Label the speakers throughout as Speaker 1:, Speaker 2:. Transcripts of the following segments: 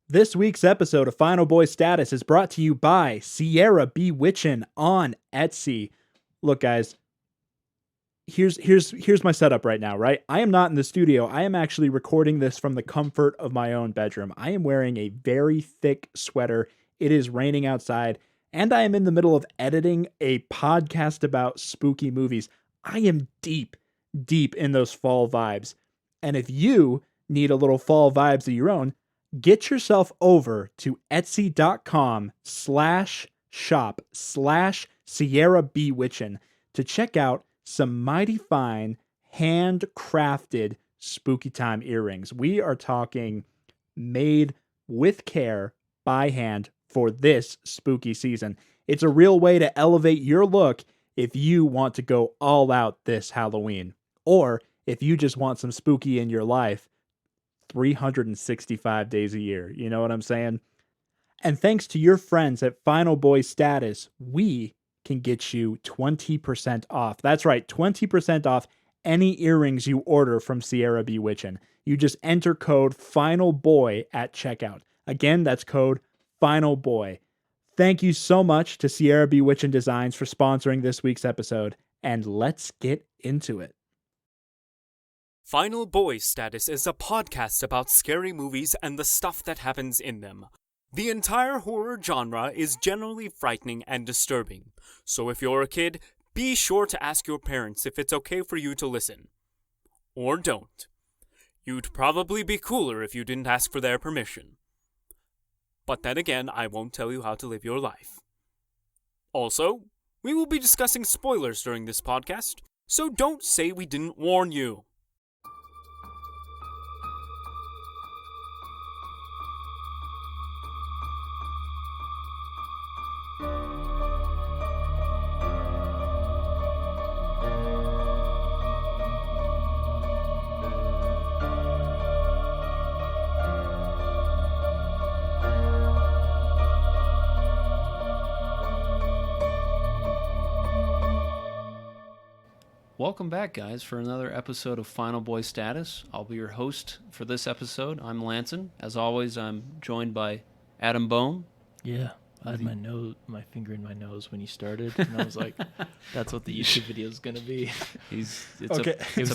Speaker 1: This week's episode of Final Boy Status is brought to you by Sierra Bewitchin' on Etsy. Look, guys, here's my setup right now, right? I am not in the studio. I am actually recording this from the comfort of my own bedroom. I am wearing a very thick sweater. It is raining outside, and I am in the middle of editing a podcast about spooky movies. I am deep in those fall vibes. And if you need a little fall vibes of your own, get yourself over to etsy.com/shop/Sierra Bewitchin' to check out some mighty fine handcrafted spooky time earrings. We are talking made with care by hand for this spooky season. It's a real way to elevate your look if you want to go all out this Halloween, or if you just want some spooky in your life 365 days a year. You know what I'm saying? And thanks to your friends at Final Boy Status, we can get you 20% off. That's right, 20% off any earrings you order from Sierra Bewitchin'. You just enter code FINALBOY at checkout. Again, that's code FINALBOY. Thank you so much to Sierra Bewitchin' Designs for sponsoring this week's episode, and let's get into it.
Speaker 2: Final Boy Status is a podcast about scary movies and the stuff that happens in them. The entire horror genre is generally frightening and disturbing, so if you're a kid, be sure to ask your parents if it's okay for you to listen. Or don't. You'd probably be cooler if you didn't ask for their permission. But then again, I won't tell you how to live your life. Also, we will be discussing spoilers during this podcast, so don't say we didn't warn you.
Speaker 3: Welcome back, guys, for another episode of Final Boy Status. I'll be your host for this episode. I'm Lanson. As always, I'm joined by Adam Bone.
Speaker 4: Yeah, I had my finger in my nose when you started, and I was like, "That's what the YouTube video is gonna be."
Speaker 3: It
Speaker 4: was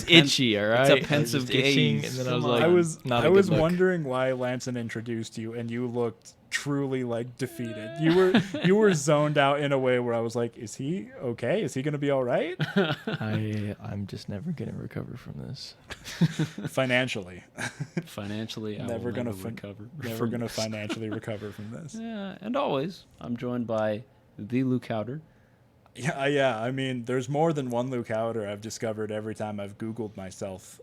Speaker 4: itchy, all right.
Speaker 3: It's a pensive gaze.
Speaker 4: And then I was like,
Speaker 1: I was wondering why Lanson introduced you, and you looked truly like defeated. You were zoned out in a way where I was like, is he okay? Is he gonna be all right?
Speaker 4: I'm just never gonna recover from this.
Speaker 1: Financially,
Speaker 3: I
Speaker 1: never
Speaker 3: will
Speaker 1: gonna
Speaker 3: recover.
Speaker 1: Never gonna financially recover from this.
Speaker 3: Yeah, and always, I'm joined by the Luke Haueter.
Speaker 1: Yeah. I mean, there's more than one Luke Haueter. I've discovered every time I've Googled myself,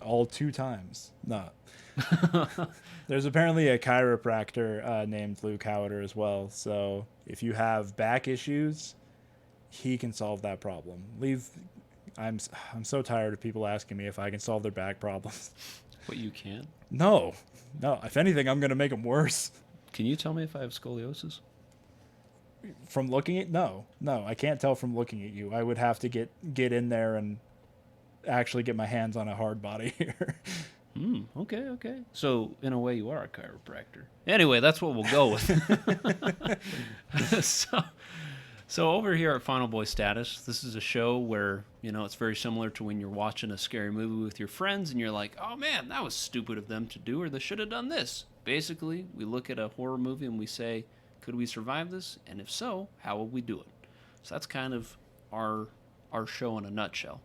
Speaker 1: all 2 times. No. There's apparently a chiropractor named Luke Haueter as well. So if you have back issues, he can solve that problem. I'm so tired of people asking me if I can solve their back problems.
Speaker 3: What, you can't?
Speaker 1: No. If anything, I'm gonna make them worse.
Speaker 3: Can you tell me if I have scoliosis?
Speaker 1: From looking at no, I can't tell from looking at you. I would have to get in there and actually get my hands on a hard body here.
Speaker 3: Okay. So, in a way, you are a chiropractor. Anyway, that's what we'll go with. So over here at Final Boy Status, this is a show where, it's very similar to when you're watching a scary movie with your friends and you're like, oh man, that was stupid of them to do, or they should have done this. Basically, we look at a horror movie and we say, could we survive this? And if so, how would we do it? So that's kind of our show in a nutshell.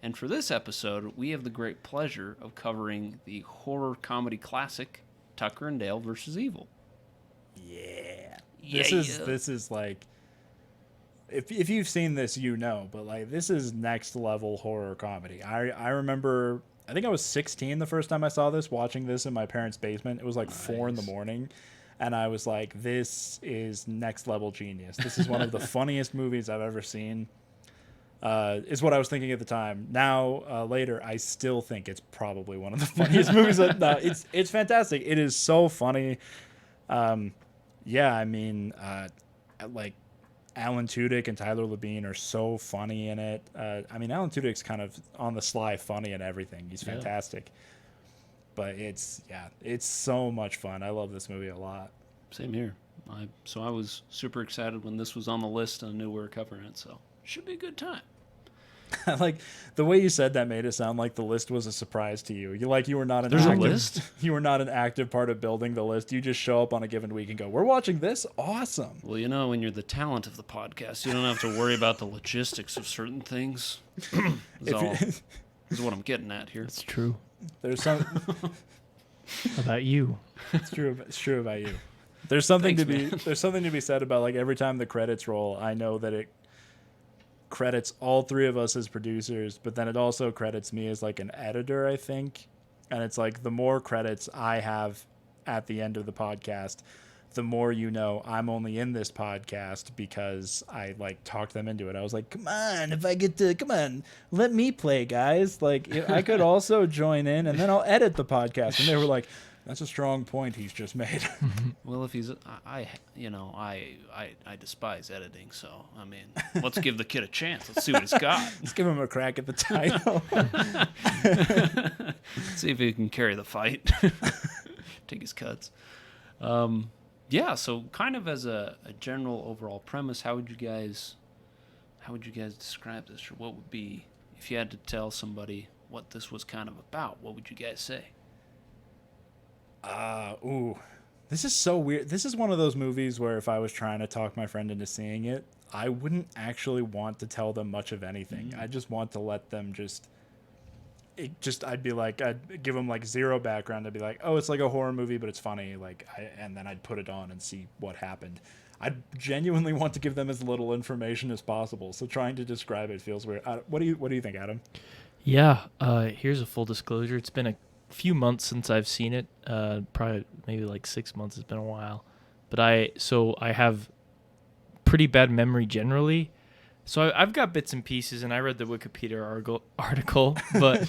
Speaker 3: And for this episode, we have the great pleasure of covering the horror comedy classic, Tucker and Dale vs. Evil.
Speaker 1: Yeah. This is like, if you've seen this, but like, this is next level horror comedy. I remember, I think I was 16 the first time I saw this, watching this in my parents' basement. It was like 4 a.m. And I was like, this is next level genius. This is one of the funniest movies I've ever seen. Is what I was thinking at the time. Now, later, I still think it's probably one of the funniest movies. It's fantastic. It is so funny. Like Alan Tudyk and Tyler Labine are so funny in it. Alan Tudyk's kind of on the sly funny and everything. He's fantastic. But it's so much fun. I love this movie a lot.
Speaker 3: Same here. So I was super excited when this was on the list and I knew we were covering it. So should be a good time.
Speaker 1: Like the way you said that made it sound like the list was a surprise to you. You were not an
Speaker 3: There's
Speaker 1: active,
Speaker 3: a list?
Speaker 1: You were not an active part of building the list. You just show up on a given week and go, "We're watching this. Awesome."
Speaker 3: Well, when you're the talent of the podcast, you don't have to worry about the logistics of certain things. Is what I'm getting at here.
Speaker 4: It's true.
Speaker 1: There's some
Speaker 4: about you.
Speaker 1: It's true about you. There's something
Speaker 3: Thanks,
Speaker 1: there's something to be said about like every time the credits roll, I know that it credits all three of us as producers, but then it also credits me as like an editor, I think. And it's like the more credits I have at the end of the podcast, the more I'm only in this podcast because I like talked them into it. I was like, come on, let me play, guys. Like I could also join in and then I'll edit the podcast. And they were like, that's a strong point he's just made.
Speaker 3: Well, if he's, I despise editing, so I mean, let's give the kid a chance. Let's see what he's got.
Speaker 1: Let's give him a crack at the title.
Speaker 3: See if he can carry the fight. Take his cuts. Yeah. So, kind of as a general overall premise, how would you guys describe this, or what would be if you had to tell somebody what this was kind of about? What would you guys say?
Speaker 1: This is so weird. This is one of those movies where if I was trying to talk my friend into seeing it, I wouldn't actually want to tell them much of anything. I just want to let them I'd be like, I'd give them like zero background. I'd be like, oh, it's like a horror movie, but it's funny. And then I'd put it on and see what happened. I genuinely want to give them as little information as possible. So trying to describe it feels weird. What do you think, Adam?
Speaker 4: Yeah. Here's a full disclosure. It's been a few months since I've seen it. Probably maybe like 6 months. It's been a while. But I have pretty bad memory generally. So I've got bits and pieces, and I read the Wikipedia article. But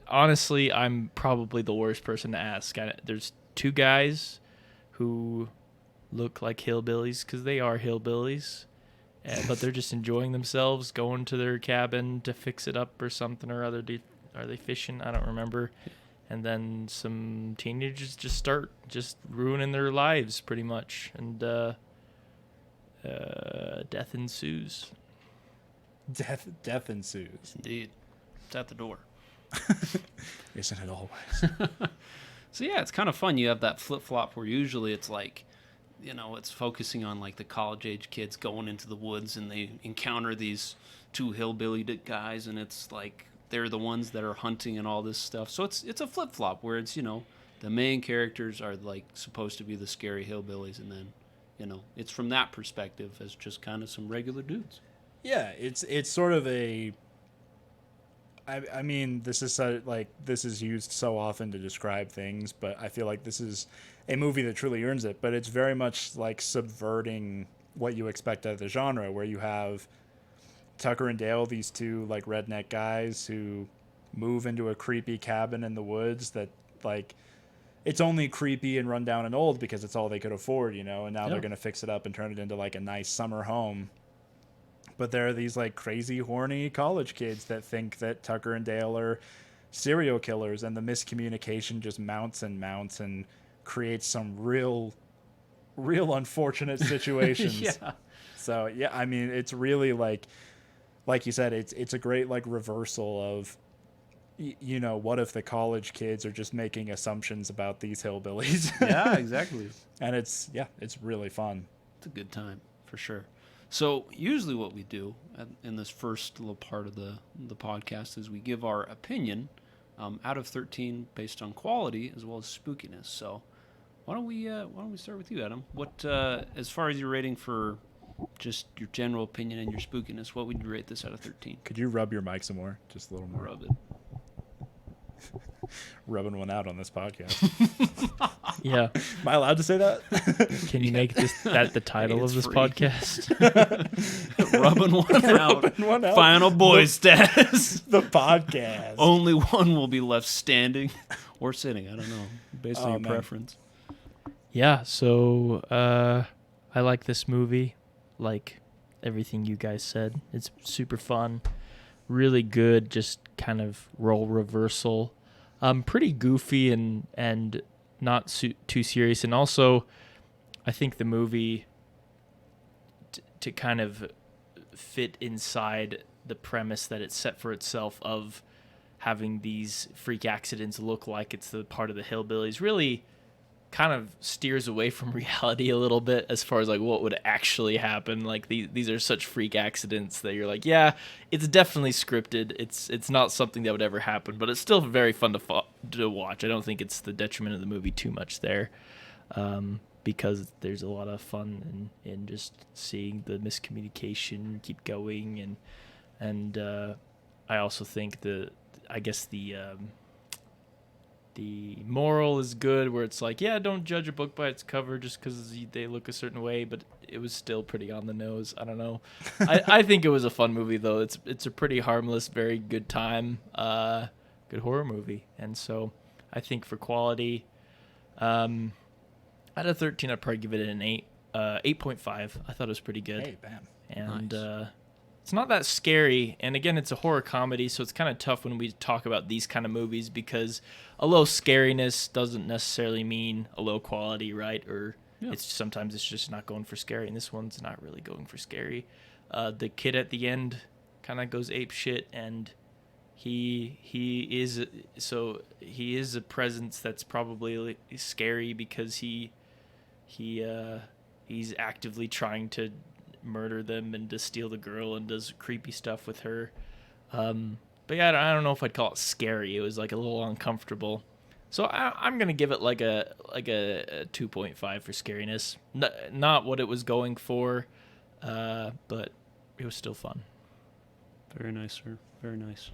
Speaker 4: honestly, I'm probably the worst person to ask. There's two guys who look like hillbillies because they are hillbillies. But they're just enjoying themselves, going to their cabin to fix it up or something or other. Are they fishing? I don't remember. And then some teenagers just start ruining their lives pretty much. And death ensues.
Speaker 1: Death ensues.
Speaker 3: Indeed. It's at the door.
Speaker 1: Isn't it always?
Speaker 3: So yeah, it's kind of fun. You have that flip-flop where usually it's like, it's focusing on like the college-age kids going into the woods and they encounter these two hillbilly guys, and it's like they're the ones that are hunting and all this stuff. So it's a flip-flop where it's, the main characters are like supposed to be the scary hillbillies, and then, it's from that perspective as just kind of some regular dudes.
Speaker 1: Yeah, it's sort of a... I mean, this is used so often to describe things, but I feel like this is a movie that truly earns it. But it's very much like subverting what you expect out of the genre, where you have Tucker and Dale, these two like redneck guys who move into a creepy cabin in the woods that like it's only creepy and run down and old because it's all they could afford, and now they're going to fix it up and turn it into like a nice summer home. But there are these like crazy, horny college kids that think that Tucker and Dale are serial killers, and the miscommunication just mounts and creates some real unfortunate situations.
Speaker 3: Yeah.
Speaker 1: So yeah, I mean, it's really like you said, it's a great like reversal of, what if the college kids are just making assumptions about these hillbillies?
Speaker 3: Yeah, exactly.
Speaker 1: And it's really fun.
Speaker 3: It's a good time for sure. So usually what we do in this first little part of the podcast is we give our opinion out of 13 based on quality as well as spookiness. So why don't we start with you, Adam? What as far as your rating for just your general opinion and your spookiness, what would you rate this out of 13?
Speaker 1: Could you rub your mic some more? Just a little more.
Speaker 3: Rub it.
Speaker 1: Rubbing one out on this podcast.
Speaker 4: Yeah.
Speaker 1: Am I allowed to say that?
Speaker 4: Can you make that the title of this
Speaker 3: free.
Speaker 4: podcast?
Speaker 3: Rubbing one out. Final boy status.
Speaker 1: The podcast.
Speaker 3: Only one will be left standing or sitting. I don't know. Based on your preference.
Speaker 4: Yeah. So I like this movie. Like everything you guys said. It's super fun. Really good. Just kind of role reversal Pretty goofy and not too serious. And also, I think the movie, to kind of fit inside the premise that it's set for itself of having these freak accidents look like it's the part of the hillbillies, really kind of steers away from reality a little bit as far as like what would actually happen. Like these are such freak accidents that you're like, yeah, it's definitely scripted. It's not something that would ever happen, but it's still very fun to watch. I don't think it's the detriment of the movie too much there, because there's a lot of fun in just seeing the miscommunication keep going, and I also think the moral is good, where it's like, yeah, don't judge a book by its cover just because they look a certain way, but it was still pretty on the nose. I don't know. I think it was a fun movie, though. It's a pretty harmless, very good time, good horror movie. And so I think for quality, out of 13, I'd probably give it an 8, 8.5. I thought it was pretty good.
Speaker 1: Hey, bam.
Speaker 4: And
Speaker 3: Nice.
Speaker 4: it's not that scary. And again, it's a horror comedy, so it's kind of tough when we talk about these kind of movies, because a low scariness doesn't necessarily mean a low quality, right? Or sometimes it's just not going for scary, and this one's not really going for scary. The kid at the end kind of goes ape shit, and he is a presence that's probably scary because he's actively trying to murder them and to steal the girl and does creepy stuff with her. But yeah, I don't know if I'd call it scary. It was like a little uncomfortable. So I'm gonna give it like a 2.5 for scariness. Not what it was going for, but it was still fun.
Speaker 3: Very nice, sir. Very nice.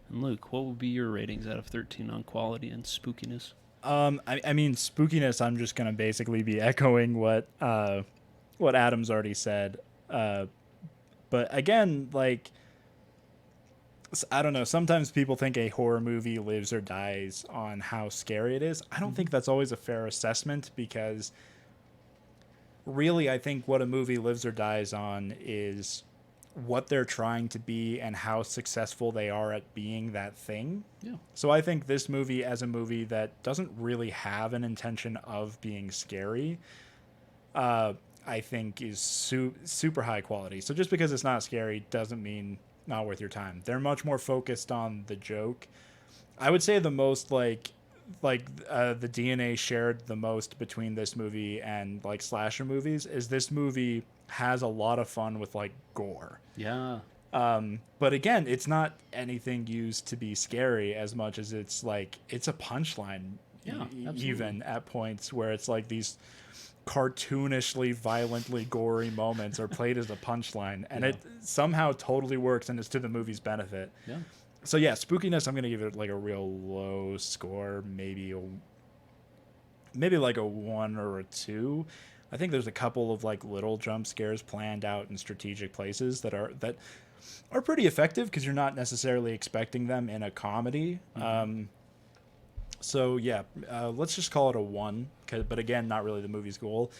Speaker 3: And Luke, what would be your ratings out of 13 on quality and spookiness?
Speaker 1: I mean, spookiness, I'm just gonna basically be echoing what Adam's already said. But again, like, I don't know, sometimes people think a horror movie lives or dies on how scary it is. I don't think that's always a fair assessment, because really I think what a movie lives or dies on is what they're trying to be and how successful they are at being that thing.
Speaker 3: Yeah.
Speaker 1: So I think this movie, as a movie that doesn't really have an intention of being scary, I think is super high quality. So just because it's not scary doesn't mean not worth your time. They're much more focused on the joke. I would say the most the DNA shared the most between this movie and like slasher movies is this movie has a lot of fun with like gore.
Speaker 3: Yeah.
Speaker 1: But again, it's not anything used to be scary as much as it's like it's a punchline.
Speaker 3: Yeah,
Speaker 1: even at points where it's like these cartoonishly violently gory moments are played as a punchline, and it somehow totally works and it's to the movie's benefit.
Speaker 3: Yeah.
Speaker 1: So yeah, spookiness, I'm gonna give it like a real low score, maybe like a 1 or a 2. I think there's a couple of like little jump scares planned out in strategic places that are pretty effective because you're not necessarily expecting them in a comedy. So yeah, let's just call it a 1. But again, not really the movie's goal.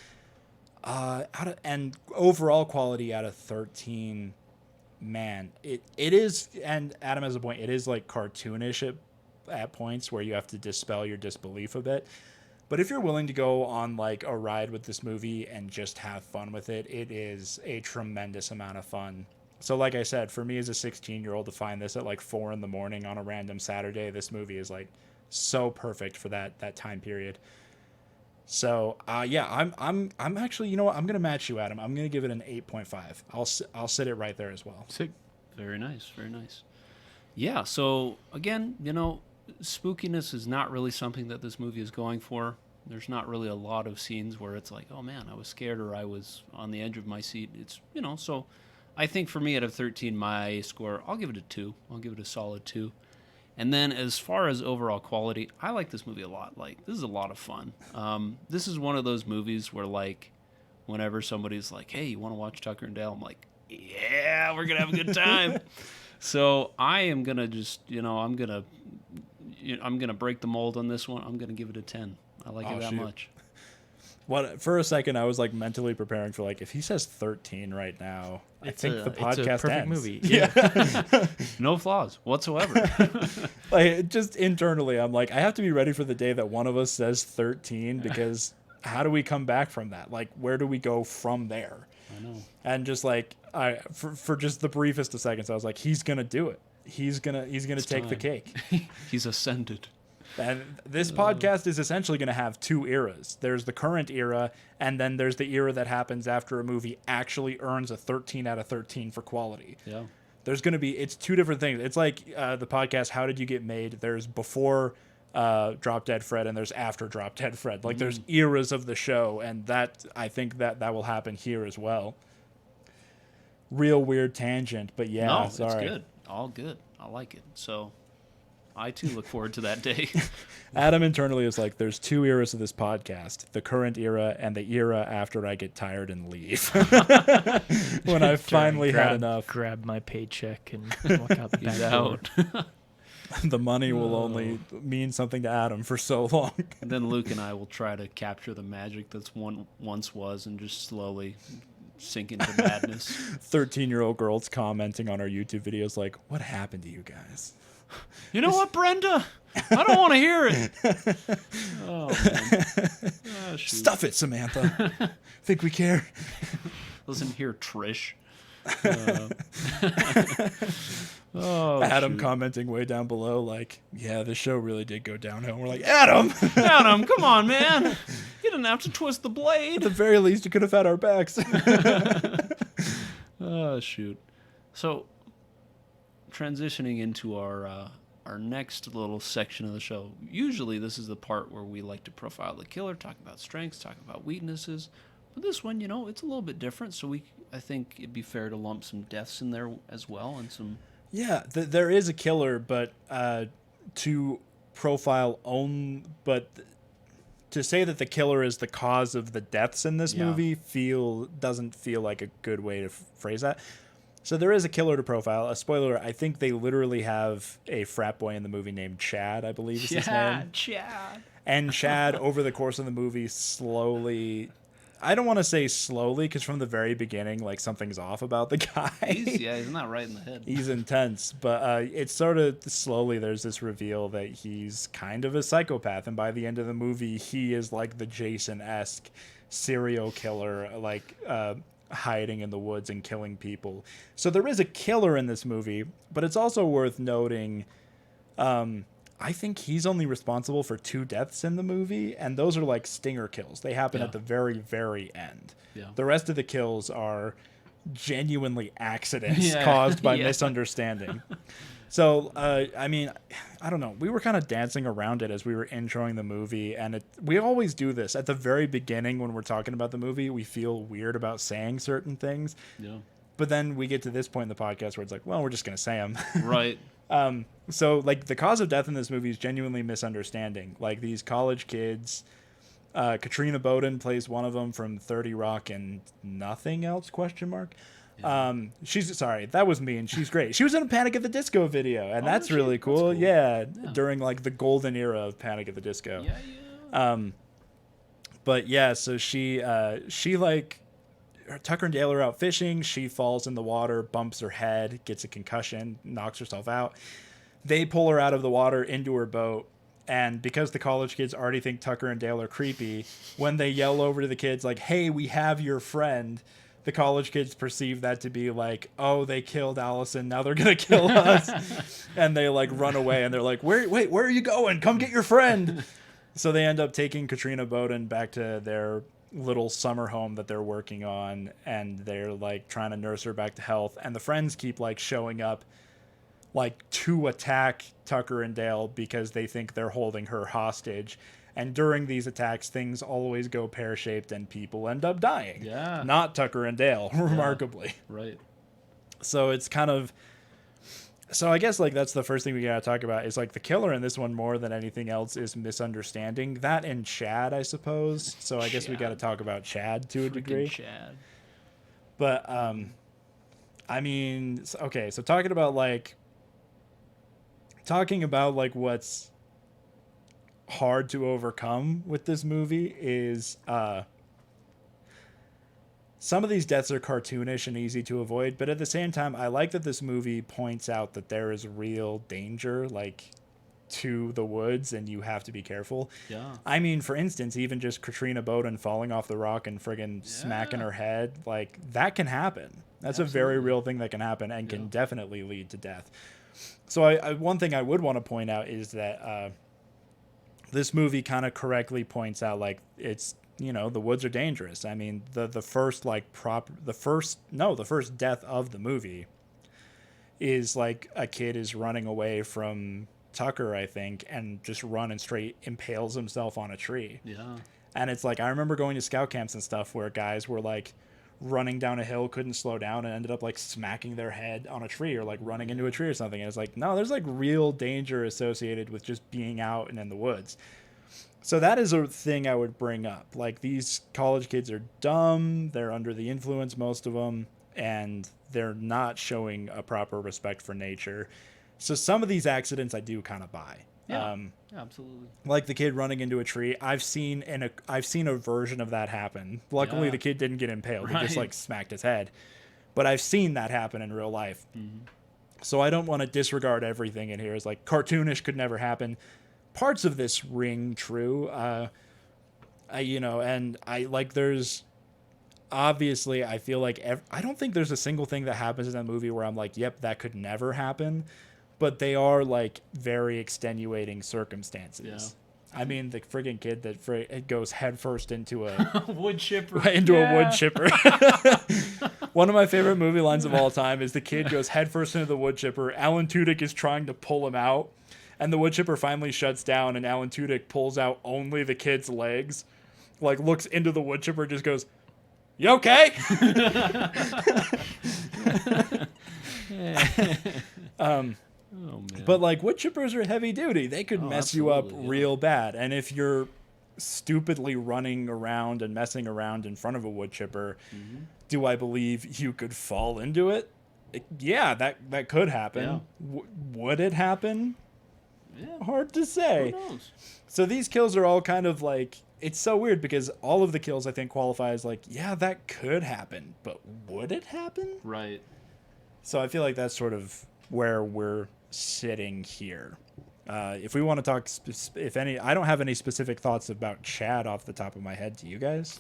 Speaker 1: And overall quality out of 13, man, it is. And Adam has a point. It is like cartoonish at points where you have to dispel your disbelief a bit. But if you're willing to go on like a ride with this movie and just have fun with it, it is a tremendous amount of fun. So like I said, for me as a 16-year-old to find this at like 4 a.m. on a random Saturday, this movie is like so perfect for that time period. So yeah, I'm actually, you know what, I'm gonna match you, Adam. I'm gonna give it an 8.5. I'll sit it right there as well.
Speaker 3: Sick. Very nice. Very nice. Yeah. So again, spookiness is not really something that this movie is going for. There's not really a lot of scenes where it's like, oh man, I was scared or I was on the edge of my seat. It's so I think for me out of 13, my score, I'll give it a 2. I'll give it a solid 2. And then as far as overall quality, I like this movie a lot. Like, this is a lot of fun. This is one of those movies where, like, whenever somebody's like, hey, you want to watch Tucker and Dale? I'm like, yeah, we're going to have a good time. So I am going to just, I'm going to break the mold on this one. I'm going to give it a 10. I like it that much.
Speaker 1: What for a second I was like mentally preparing for like if he says 13 right now, I think the podcast
Speaker 4: it's a perfect
Speaker 1: ends.
Speaker 4: movie.
Speaker 1: Yeah.
Speaker 3: No flaws whatsoever.
Speaker 1: Like just internally, I'm like I have to be ready for the day that one of us says 13 because how do we come back from that? Like where do we go from there?
Speaker 3: I know.
Speaker 1: And just like for just the briefest of seconds, I was like, he's gonna do it. He's gonna take the cake.
Speaker 3: He's ascended.
Speaker 1: And this podcast is essentially going to have two eras. There's the current era, and then there's the era that happens after a movie actually earns a 13 out of 13 for quality.
Speaker 3: Yeah.
Speaker 1: There's going to be, it's two different things. It's like the podcast, How Did You Get Made? There's before Drop Dead Fred, and there's after Drop Dead Fred. Like there's eras of the show, and that I think that will happen here as well. Real weird tangent, but yeah,
Speaker 3: No,
Speaker 1: sorry.
Speaker 3: it's good. All good. I like it. So I too look forward to that day.
Speaker 1: Adam internally is like, there's two eras of this podcast, the current era and the era after I get tired and leave. When I finally had enough.
Speaker 4: Grab my paycheck and walk out the back door.
Speaker 3: Out.
Speaker 1: The money will only mean something to Adam for so long.
Speaker 3: And then Luke and I will try to capture the magic that's once was and just slowly sink into madness.
Speaker 1: 13-year-old girls commenting on our YouTube videos like, what happened to you guys?
Speaker 3: You know what, Brenda? I don't want to hear it. Oh, man. Oh, shoot.
Speaker 1: Stuff it, Samantha. Think we care?
Speaker 3: Listen here, Trish.
Speaker 1: Adam commenting way down below like, yeah, this show really did go downhill. And we're like, Adam!
Speaker 3: Adam, come on, man. You didn't have to twist the
Speaker 1: At
Speaker 3: blade.
Speaker 1: the very least, you could have had our backs.
Speaker 3: Oh, shoot. So, transitioning into our next little section of the show. Usually this is the part where we like to profile the killer, talk about strengths, talk about weaknesses. But this one, it's a little bit different, so I think it'd be fair to lump some deaths in there as well and some...
Speaker 1: Yeah, there is a killer, but to profile to say that the killer is the cause of the deaths in this movie doesn't feel like a good way to phrase that. So there is a killer to profile. A spoiler, I think they literally have a frat boy in the movie named Chad, I believe is his name.
Speaker 3: Chad.
Speaker 1: And Chad, over the course of the movie, slowly... I don't want to say slowly, because from the very beginning, like, something's off about the guy.
Speaker 3: He's not right in the head.
Speaker 1: He's intense, but it's sort of slowly there's this reveal that he's kind of a psychopath, and by the end of the movie, he is like the Jason-esque serial killer, like hiding in the woods and killing people. So there is a killer in this movie, but it's also worth noting, I think he's only responsible for 2 deaths in the movie, and those are like stinger kills. They happen at the very, very end. Yeah. The rest of the kills are genuinely accidents caused by misunderstanding. So, I mean, I don't know. We were kind of dancing around it as we were introing the movie, and we always do this. At the very beginning when we're talking about the movie, we feel weird about saying certain things. Yeah. But then we get to this point in the podcast where it's like, well, we're just going to say them.
Speaker 3: Right.
Speaker 1: So, like, the cause of death in this movie is genuinely misunderstanding. Like, these college kids, Katrina Bowden plays one of them from 30 Rock and nothing else, ? She's, sorry, that was me, and she's great. She was in a Panic at the Disco video, and that's really cool. That's cool. Yeah, during, like, the golden era of Panic at the Disco. Yeah. But, yeah, so she like... Tucker and Dale are out fishing. She falls in the water, bumps her head, gets a concussion, knocks herself out. They pull her out of the water into her boat. And because the college kids already think Tucker and Dale are creepy, when they yell over to the kids like, hey, we have your friend, the college kids perceive that to be like, oh, they killed Allison. Now they're going to kill us. And they like run away and they're like, where are you going? Come get your friend. So they end up taking Katrina Bowden back to their little summer home that they're working on, and they're like trying to nurse her back to health, and the friends keep like showing up like to attack Tucker and Dale because they think they're holding her hostage. And during these attacks, things always go pear-shaped and people end up dying. Yeah. Not Tucker and Dale, remarkably.
Speaker 3: Right.
Speaker 1: So it's kind of... So I guess like that's the first thing we gotta talk about is like the killer in this one more than anything else is misunderstanding. That and Chad, I suppose. So I guess we gotta talk about Chad to a degree.
Speaker 3: Chad.
Speaker 1: But I mean, okay. So talking about like what's hard to overcome with this movie is some of these deaths are cartoonish and easy to avoid, but at the same time, I like that this movie points out that there is real danger, like, to the woods, and you have to be careful.
Speaker 3: Yeah.
Speaker 1: I mean, for instance, even just Katrina Bowden falling off the rock and friggin' smacking her head, like, that can happen. That's a very real thing that can happen and can definitely lead to death. So I one thing I would want to point out is that this movie kind of correctly points out, like, it's, you know, the woods are dangerous. I mean, the first death of the movie is like a kid is running away from Tucker, I think, and just running straight impales himself on a tree.
Speaker 3: Yeah.
Speaker 1: And it's like, I remember going to scout camps and stuff where guys were like running down a hill, couldn't slow down, and ended up like smacking their head on a tree or like running into a tree or something. And it's like, no, there's like real danger associated with just being out and in the woods. So that is a thing I would bring up. Like, these college kids are dumb, they're under the influence, most of them, and they're not showing a proper respect for nature. So some of these accidents I do kind of buy.
Speaker 3: Yeah, absolutely.
Speaker 1: Like the kid running into a tree. I've seen a version of that happen. Luckily, the kid didn't get impaled. He just like smacked his head. But I've seen that happen in real life. Mm-hmm. So I don't want to disregard everything in here. It's like cartoonish could never happen. Parts of this ring true. There's obviously, I feel like I don't think there's a single thing that happens in that movie where I'm like, yep, that could never happen. But they are like very extenuating circumstances. Yeah. I mean, the friggin' kid that goes headfirst into a
Speaker 3: wood chipper.
Speaker 1: A wood chipper. One of my favorite movie lines of all time is the kid goes headfirst into the wood chipper. Alan Tudyk is trying to pull him out, and the wood chipper finally shuts down, and Alan Tudyk pulls out only the kid's legs, like looks into the wood chipper, just goes, "You okay?"
Speaker 3: Oh, man.
Speaker 1: But like wood chippers are heavy duty. They could mess you up real bad. And if you're stupidly running around and messing around in front of a wood chipper, do I believe you could fall into it? Yeah, that could happen. Yeah. Would it happen? Yeah. Hard to say.
Speaker 3: Who knows?
Speaker 1: So these kills are all kind of like, it's so weird because all of the kills I think qualify as like, yeah, that could happen, but would it happen?
Speaker 3: Right.
Speaker 1: So I feel like that's sort of where we're sitting here. If we want to talk, I don't have any specific thoughts about Chad off the top of my head. Do you guys?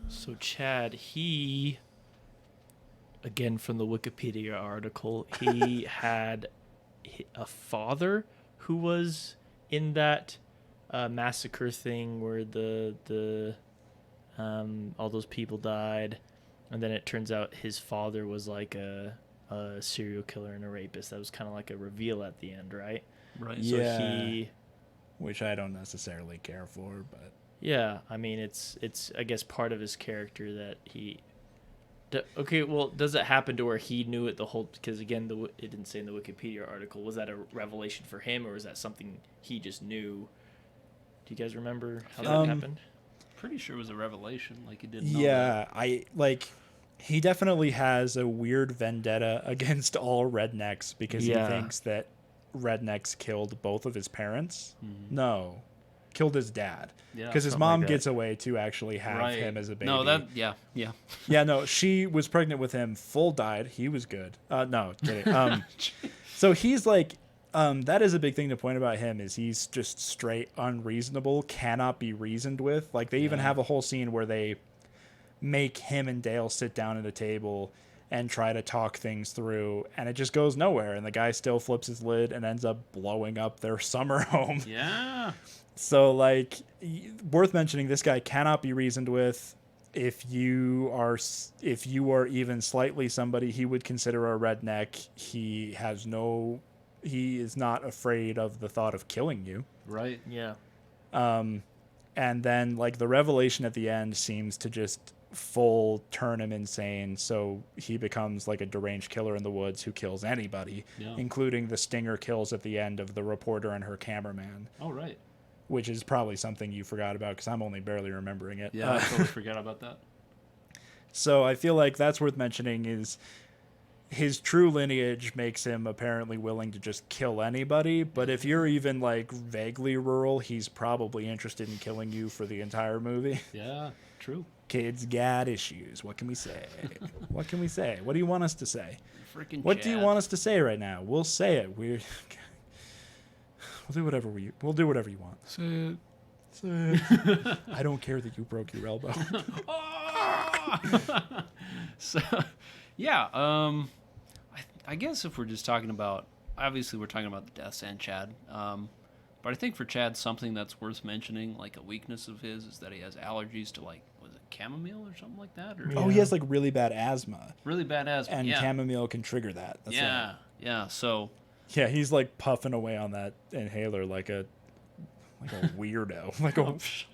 Speaker 4: So Chad, he, again from the Wikipedia article, he had a father who was in that massacre thing where the all those people died, and then it turns out his father was like a serial killer and a rapist. That was kind of like a reveal at the end, right?
Speaker 3: Right.
Speaker 1: Yeah.
Speaker 4: So
Speaker 1: which I don't necessarily care for, but
Speaker 4: yeah, I mean, it's I guess part of his character that he. Okay, well, does it happen to where he knew it the whole? Because again, it didn't say in the Wikipedia article. Was that a revelation for him, or was that something he just knew? Do you guys remember how that happened?
Speaker 3: Pretty sure it was a revelation. Like, he didn't know.
Speaker 1: Yeah, he definitely has a weird vendetta against all rednecks because he thinks that rednecks killed both of his parents. Mm-hmm. No, killed his dad. Yeah, because his mom gets away to actually have him as a baby.
Speaker 3: No,
Speaker 1: yeah. No, she was pregnant with him. Full died. He was good. No, kidding. So he's like, that is a big thing to point about him is he's just straight unreasonable, cannot be reasoned with. Like they even have a whole scene where they make him and Dale sit down at a table and try to talk things through, and it just goes nowhere, and the guy still flips his lid and ends up blowing up their summer home.
Speaker 3: Yeah.
Speaker 1: So, like, worth mentioning, this guy cannot be reasoned with. If you are even slightly somebody he would consider a redneck, he is not afraid of the thought of killing you.
Speaker 3: Right. Yeah.
Speaker 1: And then, like, the revelation at the end seems to just full turn him insane, so he becomes like a deranged killer in the woods who kills anybody, including the stinger kills at the end of the reporter and her cameraman.
Speaker 3: Oh, right.
Speaker 1: Which is probably something you forgot about because I'm only barely remembering it.
Speaker 3: Yeah, I totally forgot about that.
Speaker 1: So I feel like that's worth mentioning is his true lineage makes him apparently willing to just kill anybody. But if you're even like vaguely rural, he's probably interested in killing you for the entire movie.
Speaker 3: Yeah, true.
Speaker 1: Kids got issues. What can we say? What can we say? What do you want us to say?
Speaker 3: Freaking
Speaker 1: What
Speaker 3: Chad.
Speaker 1: do you want us to say right now? We'll say it. We'll do whatever we'll do whatever you want.
Speaker 4: Say it.
Speaker 1: Say it. I don't care that you broke your elbow.
Speaker 3: So, yeah. I guess if we're just talking about, obviously we're talking about the deaths and Chad. But I think for Chad, something that's worth mentioning, like a weakness of his, is that he has allergies to, like, was it chamomile or something like that? Or
Speaker 1: Oh, he has like really bad asthma.
Speaker 3: really bad asthma.
Speaker 1: And
Speaker 3: yeah.
Speaker 1: chamomile can trigger that. That's
Speaker 3: Yeah.
Speaker 1: right.
Speaker 3: Yeah. So
Speaker 1: Yeah, he's like puffing away on that inhaler like a weirdo.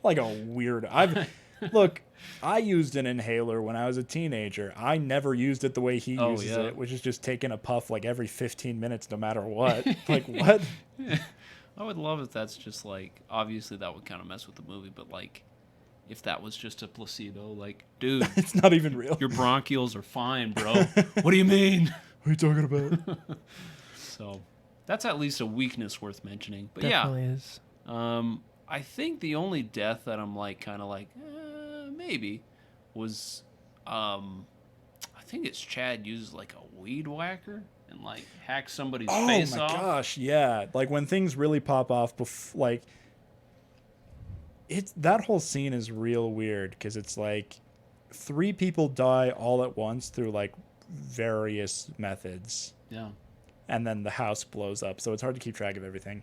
Speaker 1: like a weirdo. Look, I used an inhaler when I was a teenager. I never used it the way he uses it, which is just taking a puff like every 15 minutes no matter what. Like what?
Speaker 3: I would love if that's just like, obviously that would kind of mess with the movie, but like if that was just a placebo, like, dude,
Speaker 1: It's not even real.
Speaker 3: your bronchioles are fine, bro. What do you mean?
Speaker 1: What are you talking about?
Speaker 3: So that's at least a weakness worth mentioning. But
Speaker 4: Definitely is.
Speaker 3: I think the only death that I'm like kind of like maybe was I think it's Chad uses like a weed whacker and like hacks somebody's face off.
Speaker 1: Oh my gosh, yeah. Like when things really pop off, that whole scene is real weird because it's like 3 people die all at once through like various methods.
Speaker 3: Yeah.
Speaker 1: And then the house blows up, so it's hard to keep track of everything.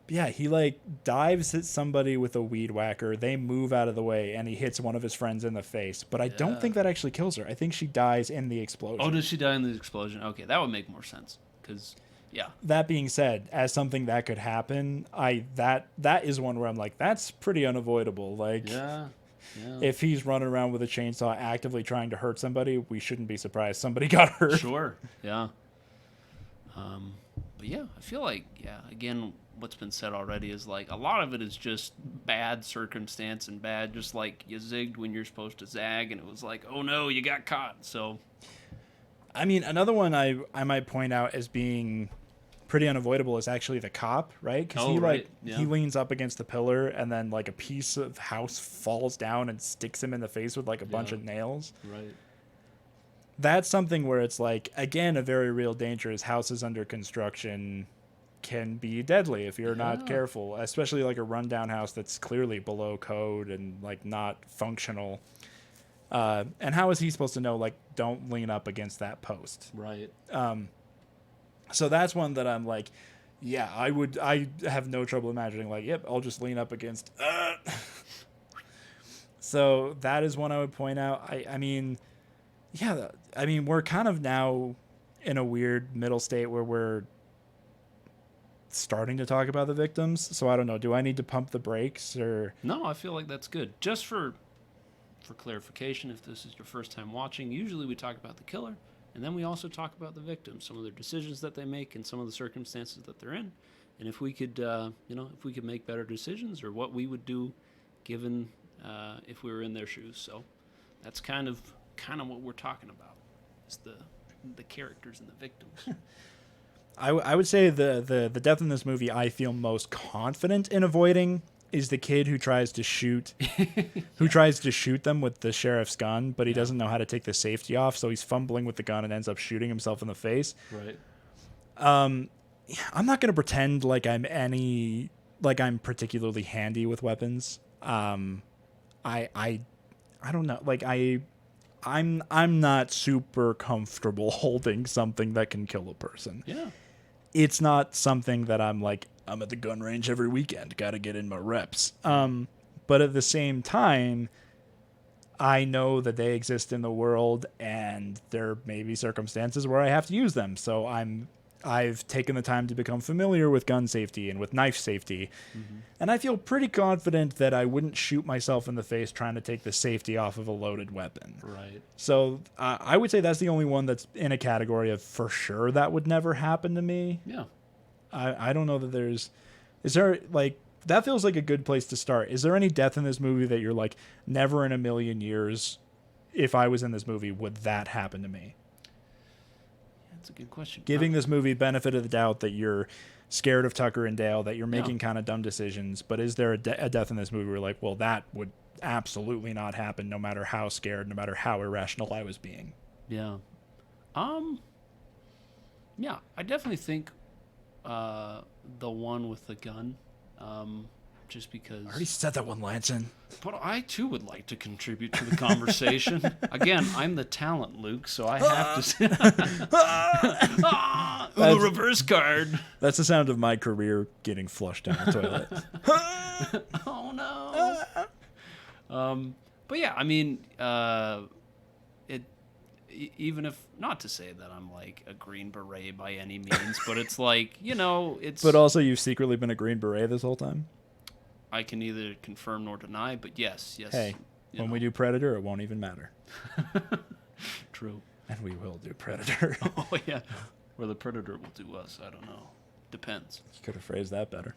Speaker 1: But yeah, he like dives at somebody with a weed whacker. They move out of the way, and he hits one of his friends in the face. But I don't think that actually kills her. I think she dies in the explosion.
Speaker 3: Oh, does she die in the explosion? Okay, that would make more sense. Because, yeah.
Speaker 1: That being said, as something that could happen, that is one where I'm like, that's pretty unavoidable. Like,
Speaker 3: Yeah.
Speaker 1: if he's running around with a chainsaw actively trying to hurt somebody, we shouldn't be surprised somebody got hurt.
Speaker 3: Sure. Yeah. But yeah, I feel like, again, what's been said already is like a lot of it is just bad circumstance and bad, just like you zigged when you're supposed to zag, and it was like, oh no, you got caught. So,
Speaker 1: I mean, another one I might point out as being pretty unavoidable is actually the cop, right? Because he leans up against the pillar, and then like a piece of house falls down and sticks him in the face with like a bunch of nails.
Speaker 3: Right.
Speaker 1: That's something where it's like, again, a very real danger is houses under construction can be deadly if you're not careful, especially like a rundown house that's clearly below code and like not functional. And how is he supposed to know, like, don't lean up against that post?
Speaker 3: Right.
Speaker 1: So that's one that I'm like, yeah, I have no trouble imagining like, yep, I'll just lean up against. So that is one I would point out. I mean, we're kind of now in a weird middle state where we're starting to talk about the victims. So I don't know. Do I need to pump the brakes or?
Speaker 3: No, I feel like that's good. Just for clarification, if this is your first time watching, usually we talk about the killer, and then we also talk about the victims, some of their decisions that they make, and some of the circumstances that they're in, and if we could, if we could make better decisions, or what we would do, given if we were in their shoes. So that's kind of what we're talking about. Is the characters and the victims.
Speaker 1: I would say the death in this movie I feel most confident in avoiding is the kid who tries to shoot them with the sheriff's gun, but he doesn't know how to take the safety off, so he's fumbling with the gun and ends up shooting himself in the face.
Speaker 3: Right.
Speaker 1: I'm not going to pretend like I'm particularly handy with weapons. I don't know. Like I'm not super comfortable holding something that can kill a person.
Speaker 3: Yeah.
Speaker 1: It's not something that I'm like, I'm at the gun range every weekend, got to get in my reps. But at the same time, I know that they exist in the world, and there may be circumstances where I have to use them. So I've taken the time to become familiar with gun safety and with knife safety. Mm-hmm. And I feel pretty confident that I wouldn't shoot myself in the face trying to take the safety off of a loaded weapon.
Speaker 3: Right.
Speaker 1: So I would say that's the only one that's in a category of for sure that would never happen to me.
Speaker 3: Yeah.
Speaker 1: I don't know that is there like, that feels like a good place to start. Is there any death in this movie that you're like, never in a million years, if I was in this movie, would that happen to me?
Speaker 3: That's a good question.
Speaker 1: Giving this movie benefit of the doubt that you're scared of Tucker and Dale, that you're making kind of dumb decisions, but is there a death in this movie where you're like, well, that would absolutely not happen no matter how scared, no matter how irrational I was being?
Speaker 3: Yeah. Yeah, I definitely think the one with the gun, just because...
Speaker 1: I already said that one, Lanson.
Speaker 3: But I, too, would like to contribute to the conversation. Again, I'm the talent, Luke, so I have to... the reverse card.
Speaker 1: That's the sound of my career getting flushed down the toilet.
Speaker 3: Oh, no. But, yeah, I mean, even if... Not to say that I'm, like, a Green Beret by any means, but it's like, it's...
Speaker 1: But also, you've secretly been a Green Beret this whole time?
Speaker 3: I can neither confirm nor deny, but yes.
Speaker 1: Hey, when we do Predator, it won't even matter.
Speaker 3: True.
Speaker 1: And we will do Predator.
Speaker 3: Oh, yeah. Or the Predator will do us. I don't know. Depends.
Speaker 1: You could have phrased that better.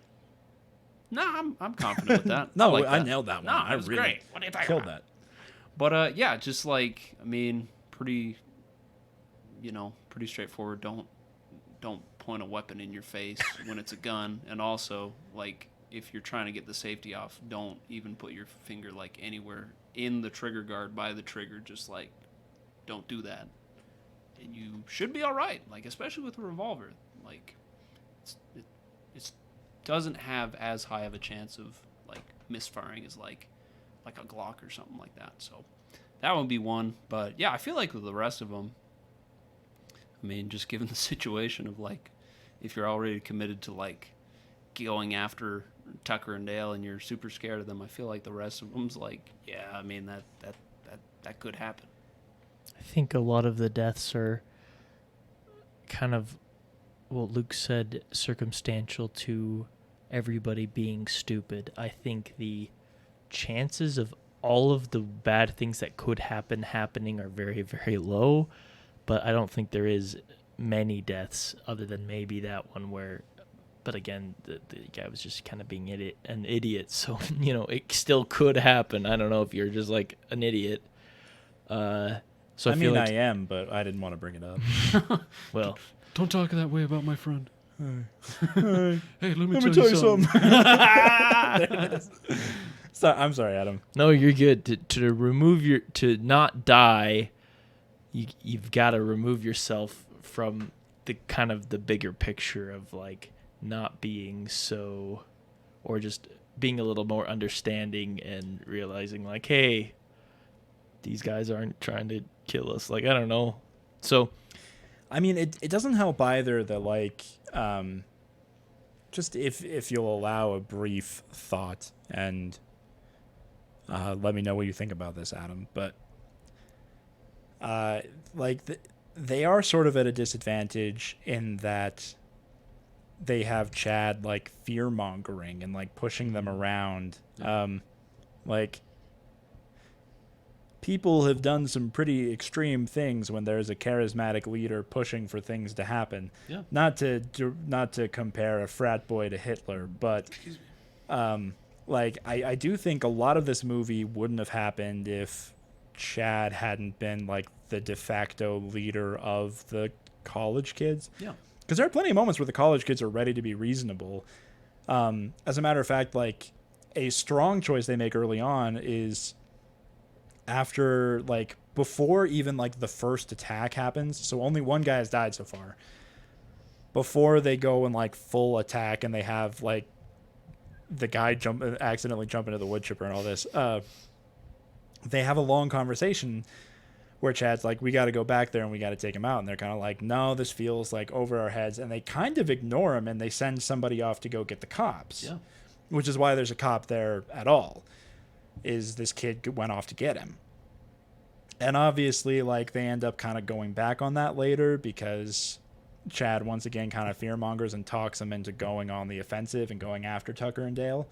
Speaker 3: No, I'm confident with that.
Speaker 1: No,
Speaker 3: like
Speaker 1: I
Speaker 3: that.
Speaker 1: nailed that one.
Speaker 3: No,
Speaker 1: I
Speaker 3: it was
Speaker 1: really
Speaker 3: great. What are you talking
Speaker 1: killed
Speaker 3: about?
Speaker 1: that.
Speaker 3: But, yeah, just like, I mean, pretty straightforward. Don't point a weapon in your face when it's a gun. And also, like, if you're trying to get the safety off, don't even put your finger, like, anywhere in the trigger guard by the trigger. Just, like, don't do that. And you should be all right, like, especially with a revolver. Like, it doesn't have as high of a chance of, like, misfiring as, like a Glock or something like that. So that would be one. But, yeah, I feel like with the rest of them, I mean, just given the situation of, like, if you're already committed to, like, going after Tucker and Dale and you're super scared of them, I feel like the rest of them's like, yeah, I mean, that could happen.
Speaker 4: I think a lot of the deaths are kind of what Luke said, circumstantial to everybody being stupid. I think the chances of all of the bad things that could happen happening are very, very low, but I don't think there is many deaths other than maybe that one where, but again, the guy was just kind of being an idiot, so, it still could happen. I don't know if you're just, like, an idiot. So I feel like
Speaker 1: I am, but I didn't want to bring it up.
Speaker 4: Well,
Speaker 3: don't talk that way about my friend.
Speaker 1: Hey,
Speaker 3: let me tell you something.
Speaker 1: I'm sorry, Adam.
Speaker 4: No, you're good. To not die, you've got to remove yourself from the kind of the bigger picture of, like, not being so, or just being a little more understanding and realizing, like, hey, these guys aren't trying to kill us. Like, I don't know. So,
Speaker 1: I mean, it doesn't help either that, like, just if you'll allow a brief thought, and let me know what you think about this, Adam. But they are sort of at a disadvantage in that they have Chad, like, fear-mongering and, like, pushing them around. Like, people have done some pretty extreme things when there's a charismatic leader pushing for things to happen.
Speaker 3: Yeah.
Speaker 1: Not to compare a frat boy to Hitler, but like, I do think a lot of this movie wouldn't have happened if Chad hadn't been, like, the de facto leader of the college kids.
Speaker 3: Yeah.
Speaker 1: Because there are plenty of moments where the college kids are ready to be reasonable. As a matter of fact, like, a strong choice they make early on is after, like, before even, like, the first attack happens. So only one guy has died so far. Before they go in, like, full attack and they have, like, the guy accidentally jump into the wood chipper and all this, they have a long conversation where Chad's like, we got to go back there and we got to take him out. And they're kind of like, no, this feels like over our heads. And they kind of ignore him and they send somebody off to go get the cops.
Speaker 3: Yeah.
Speaker 1: Which is why there's a cop there at all, is this kid went off to get him. And obviously, like, they end up kind of going back on that later because Chad once again kind of fearmongers and talks them into going on the offensive and going after Tucker and Dale.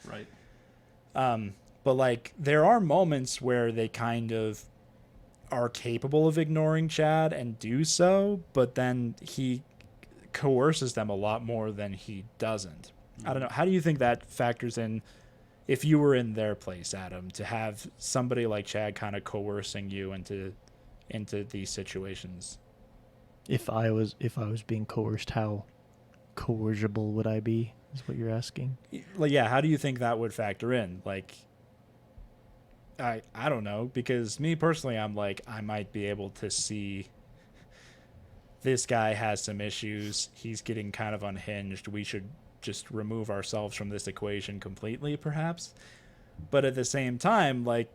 Speaker 3: Right.
Speaker 1: But, like, there are moments where they kind of are capable of ignoring Chad and do so, but then he coerces them a lot more than he doesn't. I don't know. How do you think that factors in if you were in their place, Adam, to have somebody like Chad kind of coercing you into these situations?
Speaker 4: If I was being coerced, how coercible would I be? Is what you're asking?
Speaker 1: Like, yeah, how do you think that would factor in? Like, I don't know, because me personally, I'm like, I might be able to see this guy has some issues. He's getting kind of unhinged. We should just remove ourselves from this equation completely, perhaps. But at the same time, like,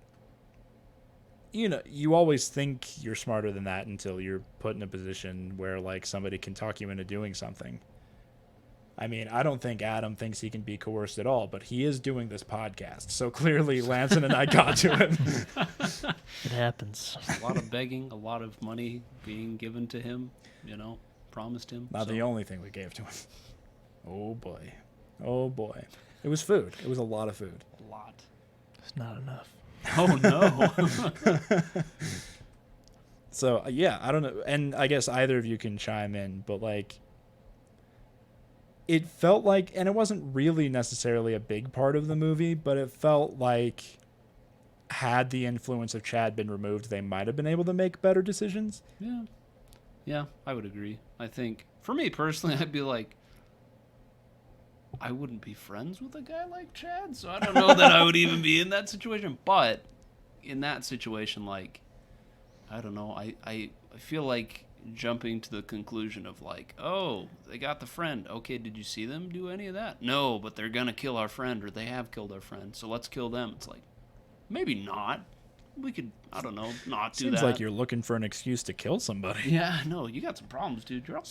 Speaker 1: you know, you always think you're smarter than that until you're put in a position where, like, somebody can talk you into doing something. I mean, I don't think Adam thinks he can be coerced at all, but he is doing this podcast. So clearly Lanson and I got to him.
Speaker 4: It happens.
Speaker 3: A lot of begging, a lot of money being given to him, you know, promised him.
Speaker 1: Not the only thing we gave to him. Oh, boy. Oh, boy. It was food. It was a lot of food.
Speaker 3: A lot.
Speaker 4: It's not enough.
Speaker 3: Oh, no.
Speaker 1: So, yeah, I don't know. And I guess either of you can chime in, but, like, it felt like, and it wasn't really necessarily a big part of the movie, but it felt like had the influence of Chad been removed, they might have been able to make better decisions.
Speaker 3: Yeah. Yeah, I would agree. I think, for me personally, I'd be like, I wouldn't be friends with a guy like Chad, so I don't know that I would even be in that situation. But in that situation, like, I don't know, I feel like jumping to the conclusion of like, oh, they got the friend. Okay, did you see them do any of that? No, but they're going to kill our friend, or they have killed our friend, so let's kill them. It's like, maybe not. We could, I don't know, not do that.
Speaker 1: Seems like you're looking for an excuse to kill somebody.
Speaker 3: Yeah, no, you got some problems, dude. You got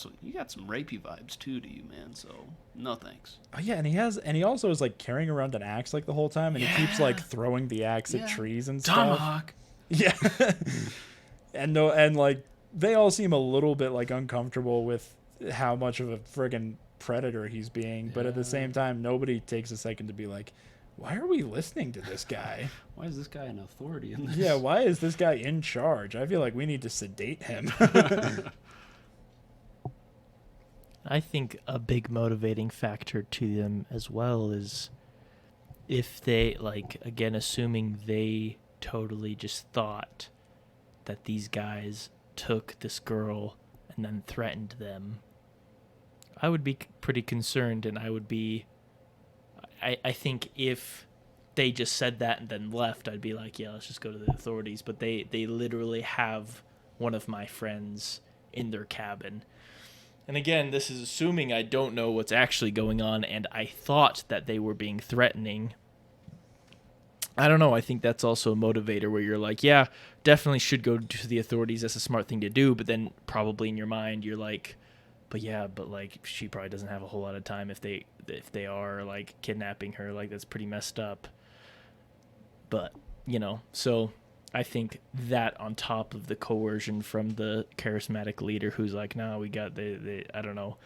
Speaker 3: some rapey vibes too to you, man, so no thanks.
Speaker 1: Oh, yeah, and he also is like carrying around an axe like the whole time, and he keeps like throwing the axe at trees and stuff.
Speaker 3: Tomahawk.
Speaker 1: Yeah. and like they all seem a little bit like uncomfortable with how much of a friggin' predator he's being, but at the same time, nobody takes a second to be like, why are we listening to this guy?
Speaker 3: Why is this guy an authority in this?
Speaker 1: Yeah, why is this guy in charge? I feel like we need to sedate him.
Speaker 4: I think a big motivating factor to them as well is if they, like, again, assuming they totally just thought that these guys took this girl and then threatened them, I would be pretty concerned, and I would be, I think if they just said that and then left, I'd be like, yeah, let's just go to the authorities. But they literally have one of my friends in their cabin. And again, this is assuming I don't know what's actually going on, and I thought that they were being threatening. I don't know. I think that's also a motivator where you're like, yeah, definitely should go to the authorities. That's a smart thing to do. But then probably in your mind, you're like, but like she probably doesn't have a whole lot of time if they are like kidnapping her. Like that's pretty messed up. But, you know, so I think that on top of the coercion from the charismatic leader who's like, no, we got I don't know.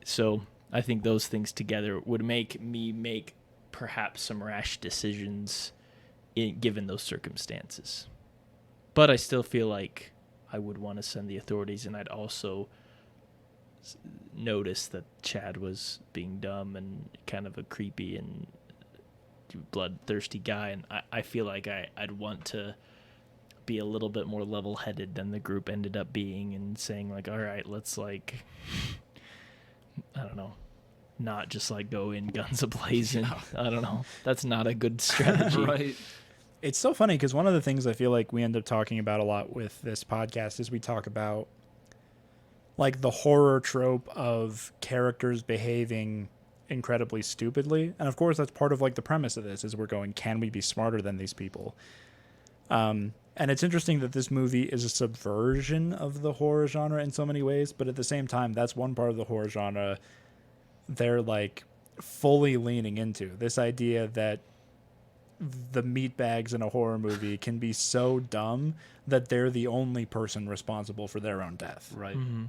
Speaker 4: So I think those things together would make me make perhaps some rash decisions given those circumstances. But I still feel like I would want to send the authorities, and I'd also notice that Chad was being dumb and kind of a creepy and bloodthirsty guy, and I feel like I'd want to be a little bit more level-headed than the group ended up being, and saying like, all right, let's like, I don't know, not just like go in guns a-blazing. I don't know. That's not a good strategy.
Speaker 3: Right.
Speaker 1: It's so funny because one of the things I feel like we end up talking about a lot with this podcast is we talk about like the horror trope of characters behaving incredibly stupidly. And of course, that's part of like the premise of this is we're going, can we be smarter than these people? And it's interesting that this movie is a subversion of the horror genre in so many ways, but at the same time, that's one part of the horror genre they're like fully leaning into. This idea that the meatbags in a horror movie can be so dumb that they're the only person responsible for their own death.
Speaker 3: Right.
Speaker 4: Mm-hmm.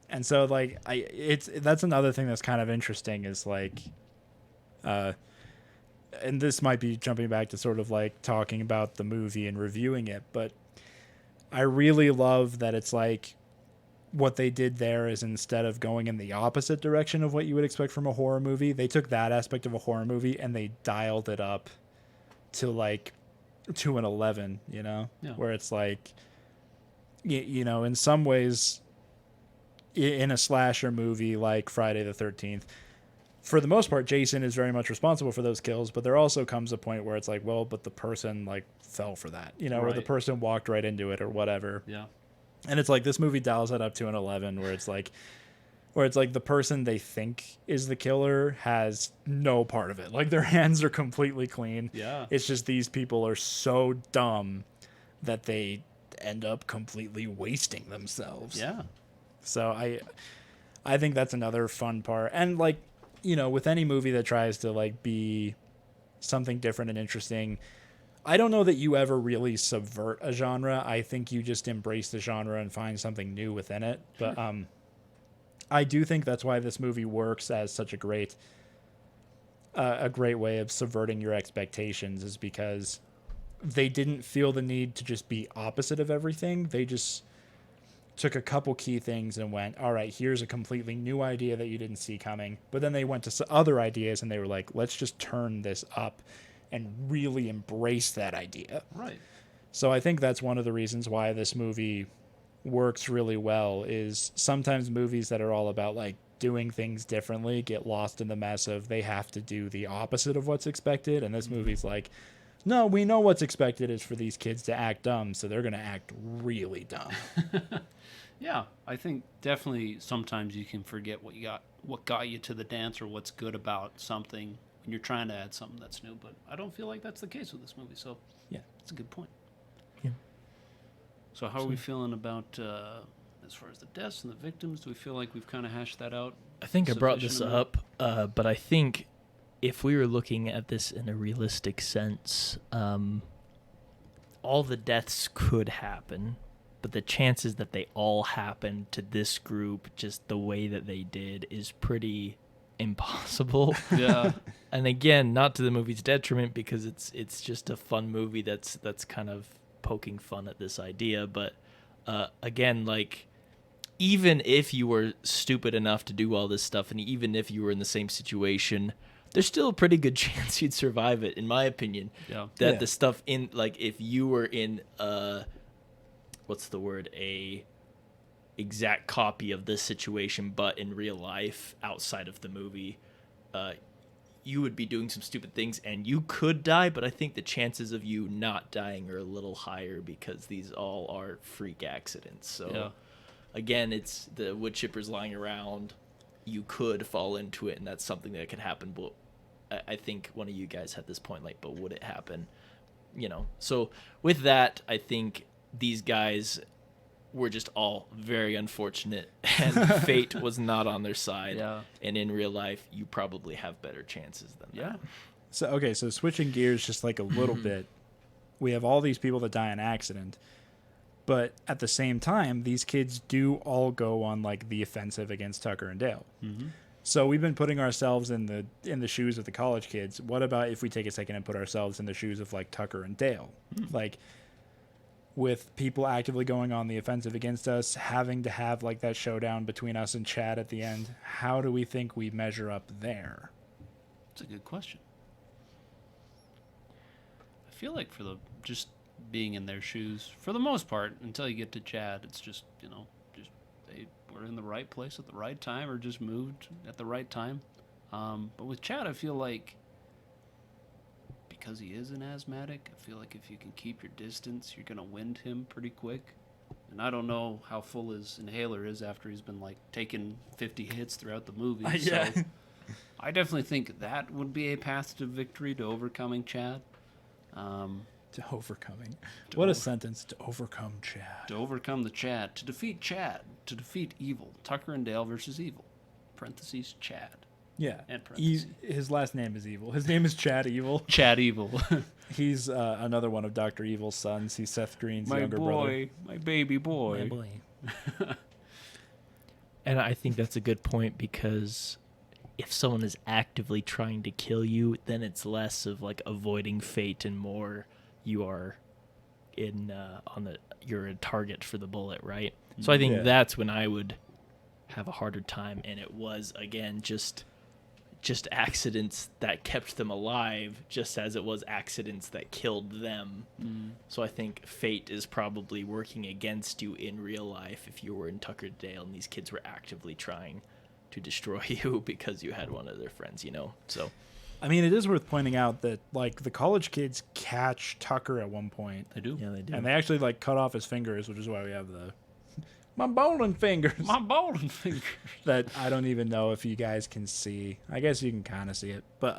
Speaker 1: And so like that's another thing that's kind of interesting is like and this might be jumping back to sort of like talking about the movie and reviewing it, but I really love that it's like what they did there is instead of going in the opposite direction of what you would expect from a horror movie, they took that aspect of a horror movie and they dialed it up to like to an 11, you know, where it's like, you know, in some ways in a slasher movie like Friday the 13th, for the most part, Jason is very much responsible for those kills, but there also comes a point where it's like, well, but the person like fell for that, you know, or the person walked right into it or whatever.
Speaker 3: Yeah.
Speaker 1: And it's like this movie dials that up to an 11 where it's like the person they think is the killer has no part of it. Like their hands are completely clean.
Speaker 3: Yeah.
Speaker 1: It's just these people are so dumb that they end up completely wasting themselves.
Speaker 3: Yeah.
Speaker 1: So I think that's another fun part. And like, you know, with any movie that tries to like be something different and interesting, I don't know that you ever really subvert a genre. I think you just embrace the genre and find something new within it.
Speaker 3: Sure.
Speaker 1: But I do think that's why this movie works as such a great way of subverting your expectations, is because they didn't feel the need to just be opposite of everything. They just took a couple key things and went, all right, here's a completely new idea that you didn't see coming. But then they went to other ideas and they were like, let's just turn this up and really embrace that idea.
Speaker 3: Right.
Speaker 1: So I think that's one of the reasons why this movie works really well, is sometimes movies that are all about like doing things differently get lost in the mess of they have to do the opposite of what's expected. And this movie's like, no, we know what's expected is for these kids to act dumb, so they're going to act really dumb.
Speaker 3: Yeah, I think definitely sometimes you can forget what got you to the dance, or what's good about something when you're trying to add something that's new. But I don't feel like that's the case with this movie, so
Speaker 1: Yeah.
Speaker 3: that's a good point.
Speaker 4: Yeah.
Speaker 3: So how are we feeling about, as far as the deaths and the victims? Do we feel like we've kind of hashed that out?
Speaker 4: I think I brought this
Speaker 3: Sufficient
Speaker 4: up, but I think if we were looking at this in a realistic sense, all the deaths could happen, but the chances that they all happen to this group just the way that they did is pretty impossible.
Speaker 3: Yeah.
Speaker 4: And again, not to the movie's detriment, because it's just a fun movie that's kind of poking fun at this idea. But again, like, even if you were stupid enough to do all this stuff, and even if you were in the same situation, there's still a pretty good chance you'd survive it, in my opinion.
Speaker 3: Yeah.
Speaker 4: That the stuff in, like, if you were in what's the word, a exact copy of this situation but in real life outside of the movie, you would be doing some stupid things and you could die, but I think the chances of you not dying are a little higher because these all are freak accidents. So again, it's the wood chippers lying around, you could fall into it, and that's something that could happen. But I think one of you guys had this point, like, but would it happen? You know, so with that, I think these guys were just all very unfortunate, and fate was not on their side.
Speaker 3: Yeah.
Speaker 4: And in real life, you probably have better chances than that.
Speaker 1: So, okay, so switching gears just like a little bit, we have all these people that die in accident, but at the same time, these kids do all go on like the offensive against Tucker and Dale.
Speaker 3: Mm-hmm.
Speaker 1: So we've been putting ourselves in the shoes of the college kids. What about if we take a second and put ourselves in the shoes of like Tucker and Dale? Like, with people actively going on the offensive against us, having to have like that showdown between us and Chad at the end, how do we think we measure up there?
Speaker 3: That's a good question. I feel like for the just being in their shoes, for the most part, until you get to Chad, it's just, you know, just they were in the right place at the right time, or just moved at the right time. But with Chad, I feel like, because he is an asthmatic, I feel like if you can keep your distance, you're going to wind him pretty quick. And I don't know how full his inhaler is after he's been, like, taking 50 hits throughout the movie.
Speaker 1: Yeah.
Speaker 3: So I definitely think that would be a path to victory, to overcoming Chad.
Speaker 1: To overcoming. What a sentence. To overcome Chad.
Speaker 3: To overcome the Chad. To defeat Chad. To defeat evil. Tucker and Dale versus evil. Parentheses, Chad.
Speaker 1: Yeah.
Speaker 3: And parentheses.
Speaker 1: His last name is Evil. His name is Chad Evil.
Speaker 3: Chad Evil.
Speaker 1: He's another one of Dr. Evil's sons. He's Seth Green's younger brother.
Speaker 3: My baby boy.
Speaker 1: My boy.
Speaker 4: And I think that's a good point, because if someone is actively trying to kill you, then it's less of like avoiding fate and more you are in you're a target for the bullet, right? So I think that's when I would have a harder time. And it was, again, just just accidents that kept them alive, just as it was accidents that killed them. So I think fate is probably working against you in real life if you were in Tuckerdale and these kids were actively trying to destroy you because you had one of their friends, you know? So,
Speaker 1: I mean, it is worth pointing out that, like, the college kids catch Tucker at one point.
Speaker 3: They do.
Speaker 4: yeah, they do.
Speaker 1: And they actually, like, cut off his fingers, which is why we have my bowling fingers.
Speaker 3: My bowling finger.
Speaker 1: That I don't even know if you guys can see. I guess you can kind of see it. But,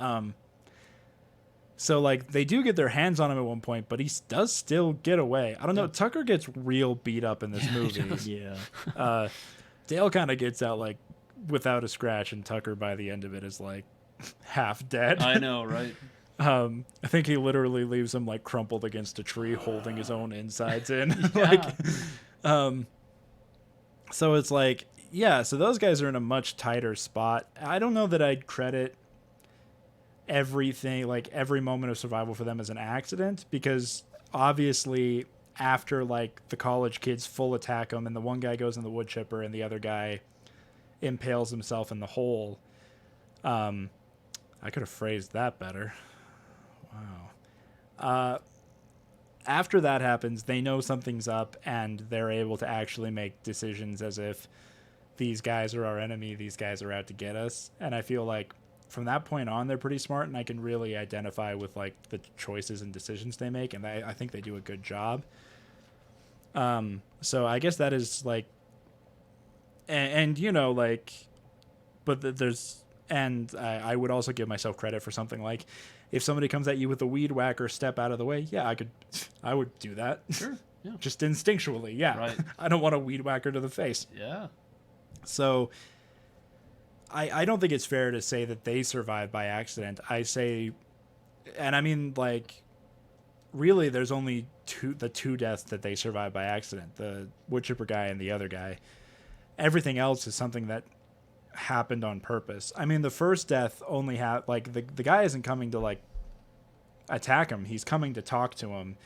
Speaker 1: so, like, they do get their hands on him at one point, but he does still get away. I don't know. Tucker gets real beat up in this movie.
Speaker 4: Yeah.
Speaker 1: Dale kind of gets out, like, without a scratch, and Tucker, by the end of it, is, like, half dead.
Speaker 3: I know, right?
Speaker 1: I think he literally leaves him, like, crumpled against a tree, holding his own insides in.
Speaker 3: Yeah.
Speaker 1: So it's like, yeah, so those guys are in a much tighter spot. I don't know that I'd credit everything, like, every moment of survival for them as an accident, because obviously after, like, the college kids full attack them and the one guy goes in the wood chipper and the other guy impales himself in the hole. I could have phrased that better. Wow. After that happens, they know something's up, and they're able to actually make decisions as if these guys are our enemy, these guys are out to get us. And I feel like from that point on, they're pretty smart, and I can really identify with, like, the choices and decisions they make, and I think they do a good job. So I guess that is, like, and you know, like, but there's, and I would also give myself credit for something like, if somebody comes at you with a weed whacker, step out of the way. Yeah, I would do that.
Speaker 3: Sure. Yeah.
Speaker 1: Just instinctually. Yeah.
Speaker 3: Right.
Speaker 1: I don't want a weed whacker to the face.
Speaker 3: Yeah.
Speaker 1: So I don't think it's fair to say that they survived by accident. I say, and I mean, like, really there's only the two deaths that they survived by accident, the wood chipper guy and the other guy. Everything else is something that happened on purpose. I mean, the first death only had, like, the guy isn't coming to, like, attack him. He's coming to talk to him,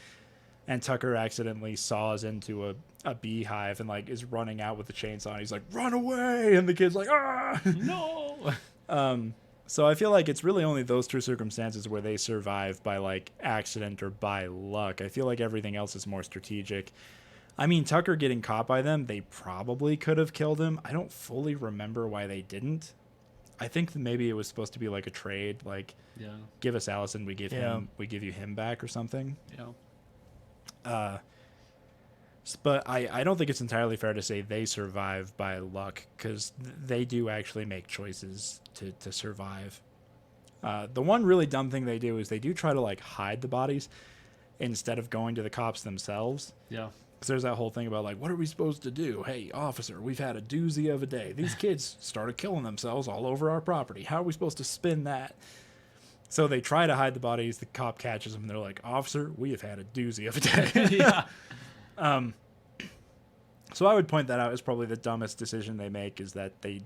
Speaker 1: and Tucker accidentally saws into a beehive and, like, is running out with the chainsaw. He's like, run away, and the kid's like, ah,
Speaker 3: No.
Speaker 1: So I feel like it's really only those two circumstances where they survive by, like, accident or by luck. I feel like everything else is more strategic. I mean, Tucker getting caught by them, they probably could have killed him. I don't fully remember why they didn't. I think that maybe it was supposed to be like a trade, like,
Speaker 3: Yeah.
Speaker 1: give us Allison, we give you him back or something.
Speaker 3: Yeah.
Speaker 1: But I don't think it's entirely fair to say they survive by luck, because they do actually make choices to survive. The one really dumb thing they do is they do try to, like, hide the bodies instead of going to the cops themselves.
Speaker 3: Yeah.
Speaker 1: Because there's that whole thing about, like, what are we supposed to do? Hey, officer, we've had a doozy of a day. These kids started killing themselves all over our property. How are we supposed to spin that? So they try to hide the bodies. The cop catches them, and they're like, officer, we have had a doozy of a day.
Speaker 3: Yeah.
Speaker 1: So I would point that out as probably the dumbest decision they make, is that they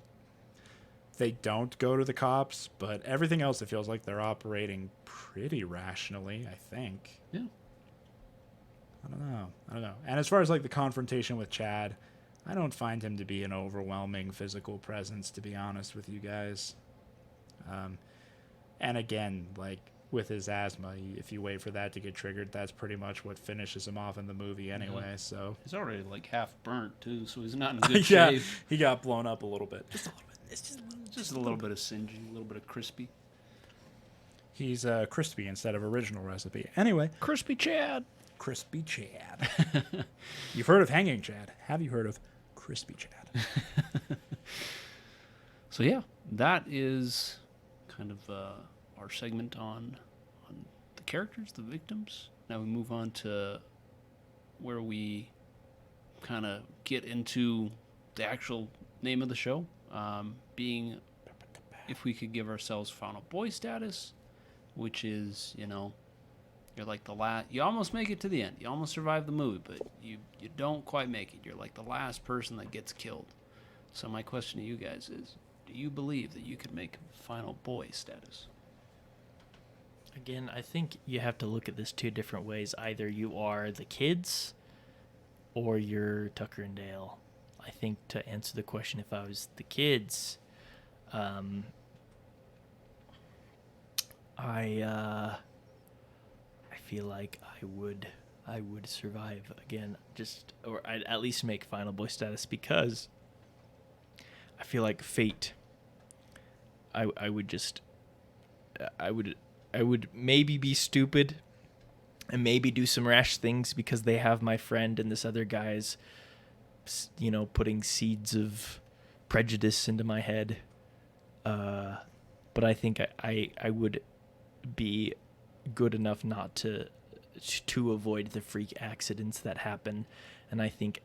Speaker 1: don't go to the cops, but everything else, it feels like they're operating pretty rationally, I think.
Speaker 3: Yeah.
Speaker 1: I don't know. And as far as, like, the confrontation with Chad, I don't find him to be an overwhelming physical presence, to be honest with you guys. And again, like, with his asthma, if you wait for that to get triggered, that's pretty much what finishes him off in the movie anyway.
Speaker 3: Yeah.
Speaker 1: So
Speaker 3: He's already, like, half burnt, too, so he's not in good
Speaker 1: yeah,
Speaker 3: shape.
Speaker 1: he got blown up a little bit. Just a little bit. It's
Speaker 3: Just a little bit of singeing, a little bit of crispy.
Speaker 1: He's crispy instead of original recipe. Anyway,
Speaker 3: Crispy Chad.
Speaker 1: Crispy Chad. You've heard of hanging Chad. Have you heard of Crispy Chad?
Speaker 3: So yeah, that is kind of our segment on the characters, the victims. Now we move on to where we kind of get into the actual name of the show, being if we could give ourselves final boy status, which is, you know, you're like the last, you almost make it to the end. You almost survive the movie, but you don't quite make it. You're like the last person that gets killed. So my question to you guys is, do you believe that you could make final boy status?
Speaker 4: Again, I think you have to look at this two different ways. Either you are the kids or you're Tucker and Dale. I think to answer the question, if I was the kids, I feel like I would survive again, or I'd at least make Final Boy status, because I feel like fate. I would maybe be stupid and maybe do some rash things because they have my friend and this other guy's, putting seeds of prejudice into my head. But I think I would be good enough not to avoid the freak accidents that happen, and I think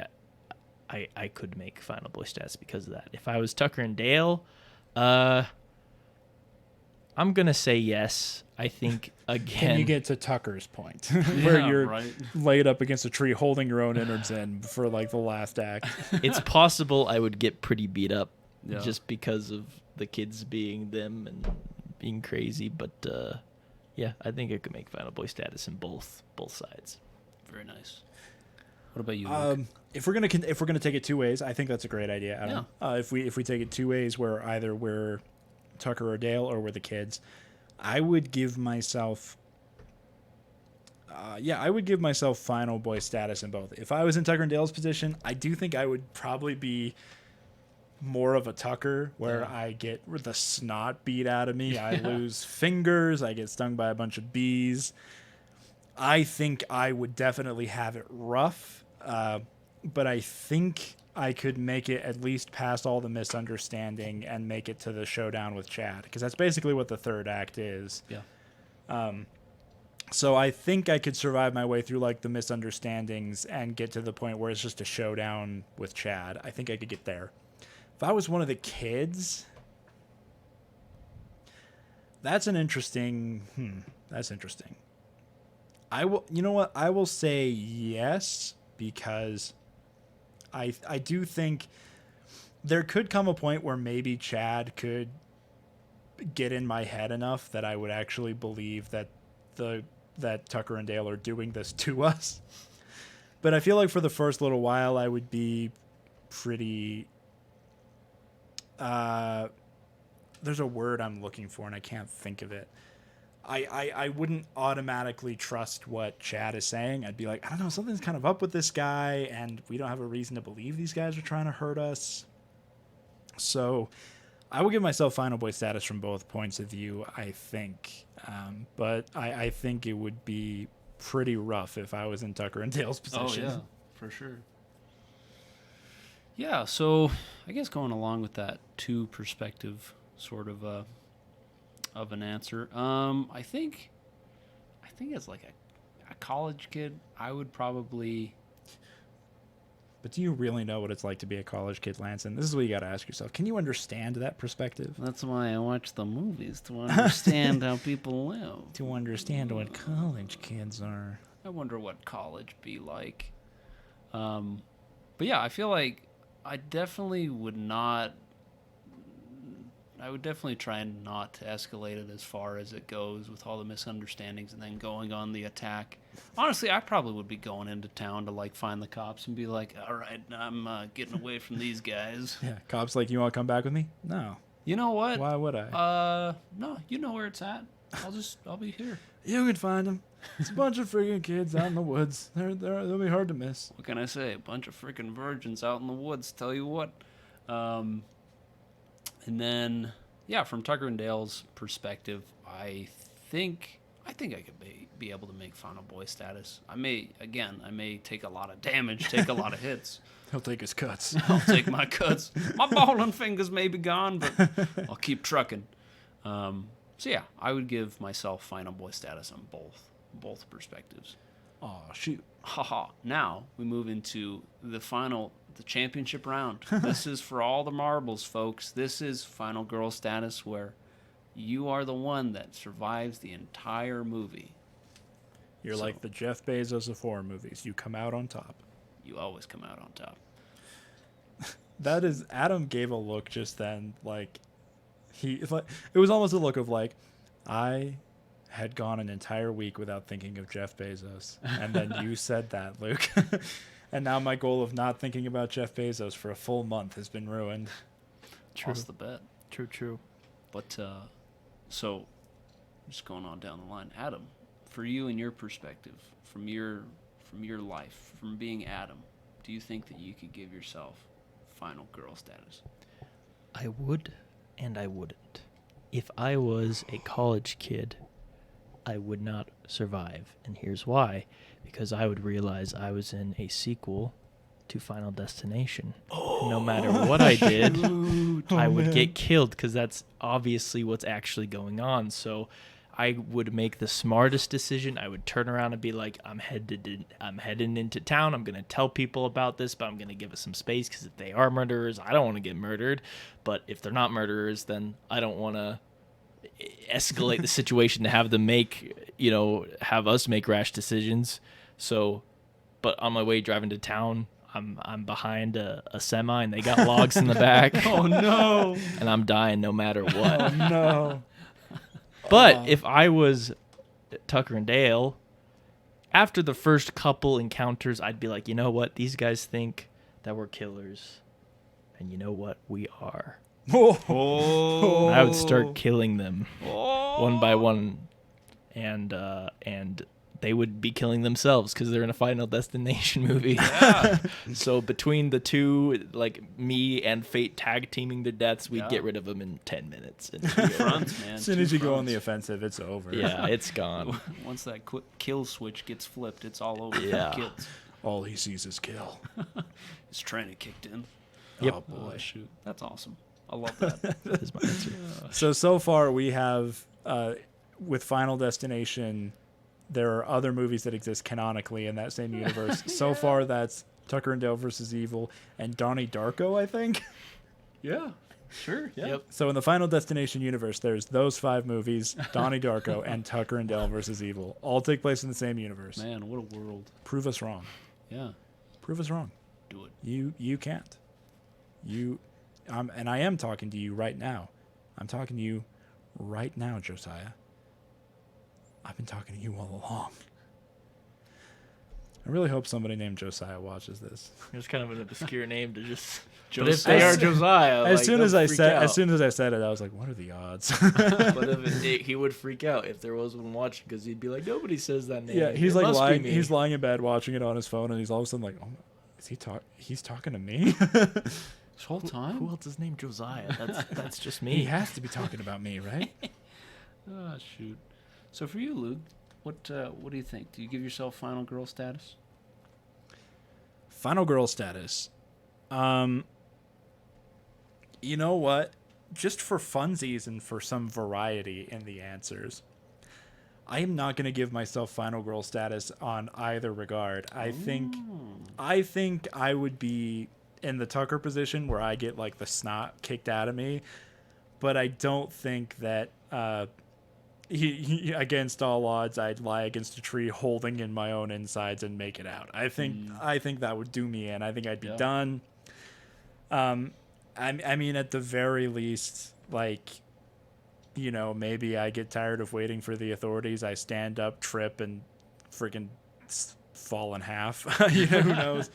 Speaker 4: I could make Final Boy status because of that. If I was Tucker and Dale, I'm gonna say yes. I think again.
Speaker 1: Can you get to Tucker's point, where you're
Speaker 3: right.
Speaker 1: laid up against a tree holding your own innards in for like the last act?
Speaker 4: It's possible I would get pretty beat up,
Speaker 3: Yeah.
Speaker 4: just because of the kids being them and being crazy. But yeah, I think I could make Final Boy status in both sides.
Speaker 3: Very nice. What about you, Luke?
Speaker 1: If we're gonna take it two ways, I think that's a great idea, Adam.
Speaker 3: Yeah.
Speaker 1: If we take it two ways, where either we're Tucker or Dale or we're the kids, I would give myself Final Boy status in both. If I was in Tucker and Dale's position, I do think I would probably be more of a Tucker, where I get the snot beat out of me. I lose fingers. I get stung by a bunch of bees. I think I would definitely have it rough, but I think I could make it at least past all the misunderstanding and make it to the showdown with Chad, because that's basically what the third act is.
Speaker 3: Yeah.
Speaker 1: So I think I could survive my way through like the misunderstandings and get to the point where it's just a showdown with Chad. I think I could get there. If I was one of the kids, that's interesting. I will say yes, because I do think there could come a point where maybe Chad could get in my head enough that I would actually believe that Tucker and Dale are doing this to us. But I feel like for the first little while I would be pretty there's a word I'm looking for and I can't think of it. I wouldn't automatically trust what Chad is saying. I'd be like, I don't know, something's kind of up with this guy, and we don't have a reason to believe these guys are trying to hurt us. So I will give myself Final Boy status from both points of view, I think. But I think it would be pretty rough if I was in Tucker and Dale's position.
Speaker 3: Oh, yeah, for sure. Yeah, so I guess going along with that two perspective sort of an answer, I think as like a college kid, I would probably.
Speaker 1: But do you really know what it's like to be a college kid, Lanson? This is what you got to ask yourself. Can you understand that perspective?
Speaker 3: That's why I watch the movies, to understand how people live.
Speaker 1: To understand what college kids are.
Speaker 3: I wonder what college be like. But yeah, I feel like I would definitely try not to escalate it as far as it goes with all the misunderstandings and then going on the attack. Honestly, I probably would be going into town to like find the cops and be like, all right, I'm getting away from these guys.
Speaker 1: Yeah, cops like, you want to come back with me? No.
Speaker 3: You know what?
Speaker 1: Why would I?
Speaker 3: No, you know where it's at. I'll be here.
Speaker 1: You can find them. It's a bunch of freaking kids out in the woods. They'll be hard to miss.
Speaker 3: What can I say? A bunch of freaking virgins out in the woods, tell you what. And then, yeah, from Tucker and Dale's perspective, I think I could be able to make Final Boy status. I may take a lot of damage, take a lot of hits.
Speaker 1: He'll take his cuts.
Speaker 3: I'll take my cuts. My bowling fingers may be gone, but I'll keep trucking. So yeah, I would give myself Final Boy status on both perspectives.
Speaker 1: Oh, shoot.
Speaker 3: Haha. Now we move into the championship round. This is for all the marbles, folks. This is final girl status, where you are the one that survives the entire movie.
Speaker 1: You're like the Jeff Bezos of horror movies. You come out on top.
Speaker 3: You always come out on top.
Speaker 1: That is, Adam gave a look just then, it was almost a look of like, I had gone an entire week without thinking of Jeff Bezos, and then you said that, Luke. And now my goal of not thinking about Jeff Bezos for a full month has been ruined.
Speaker 3: True. Lost the bet.
Speaker 4: True.
Speaker 3: But so just going on down the line. Adam, for you and your perspective, from your life, from being Adam, do you think that you could give yourself final girl status?
Speaker 4: I would and I wouldn't. If I was a college kid, I would not survive. And here's why. Because I would realize I was in a sequel to Final Destination. And no matter what I did, I would get killed because that's obviously what's actually going on. So I would make the smartest decision. I would turn around and be like, I'm heading into town. I'm going to tell people about this, but I'm going to give it some space because if they are murderers, I don't want to get murdered. But if they're not murderers, then I don't want to escalate the situation to have them have us make rash decisions. So, but on my way driving to town, I'm behind a semi and they got logs in the back.
Speaker 1: Oh no!
Speaker 4: And I'm dying no matter what.
Speaker 1: Oh no!
Speaker 4: But if I was Tucker and Dale, after the first couple encounters, I'd be like, you know what? These guys think that we're killers, and you know what? We are. And I would start killing them one by one, and they would be killing themselves because they're in a Final Destination movie. Yeah. So between the two, like me and Fate tag teaming their deaths, we'd get rid of them in 10 minutes.
Speaker 3: Fronts, man.
Speaker 1: As soon as you go on the offensive, it's over.
Speaker 4: Yeah, it's gone.
Speaker 3: Once that kill switch gets flipped, it's all over for the kids.
Speaker 1: All he sees is kill.
Speaker 3: His Trinity kicked in.
Speaker 4: Yep.
Speaker 3: Oh, boy. Shoot. That's awesome. I love that.
Speaker 4: That is my answer.
Speaker 1: So far we have, with Final Destination, there are other movies that exist canonically in that same universe. So far, that's Tucker and Dale versus Evil and Donnie Darko, I think.
Speaker 3: Yeah, sure. Yeah.
Speaker 4: Yep.
Speaker 1: So in the Final Destination universe, there's those 5 movies, Donnie Darko and Tucker and Dale versus Evil, all take place in the same universe.
Speaker 3: Man, what a world.
Speaker 1: Prove us wrong.
Speaker 3: Yeah.
Speaker 1: Prove us wrong.
Speaker 3: Do it.
Speaker 1: You can't. And I am talking to you right now. I'm talking to you right now, Josiah. I've been talking to you all along. I really hope somebody named Josiah watches this.
Speaker 4: It's kind of an obscure name to just.
Speaker 3: Josiah.
Speaker 4: But if they are Josiah,
Speaker 1: As soon as I said it, I was like, "What are the odds?"
Speaker 4: But he would freak out if there was one watching because he'd be like, "Nobody says that name."
Speaker 1: Yeah, he's
Speaker 4: It
Speaker 1: like
Speaker 4: must be
Speaker 1: lying.
Speaker 4: me."
Speaker 1: He's lying in bed watching it on his phone, and he's all of a sudden like, "Oh, is he He's talking to me."
Speaker 3: This whole time?
Speaker 4: Who else is named Josiah? That's just me.
Speaker 1: He has to be talking about me, right?
Speaker 3: Oh, shoot. So for you, Luke, what do you think? Do you give yourself final girl status?
Speaker 1: Final girl status. You know what? Just for funsies and for some variety in the answers, I am not going to give myself final girl status on either regard. I think I would be in the Tucker position where I get like the snot kicked out of me, but I don't think that he against all odds I'd lie against a tree holding in my own insides and make it out. I think that would do me in. I think I'd be done. I mean, at the very least, like, you know, maybe I get tired of waiting for the authorities. I stand up, trip, and freaking fall in half. You know, who knows?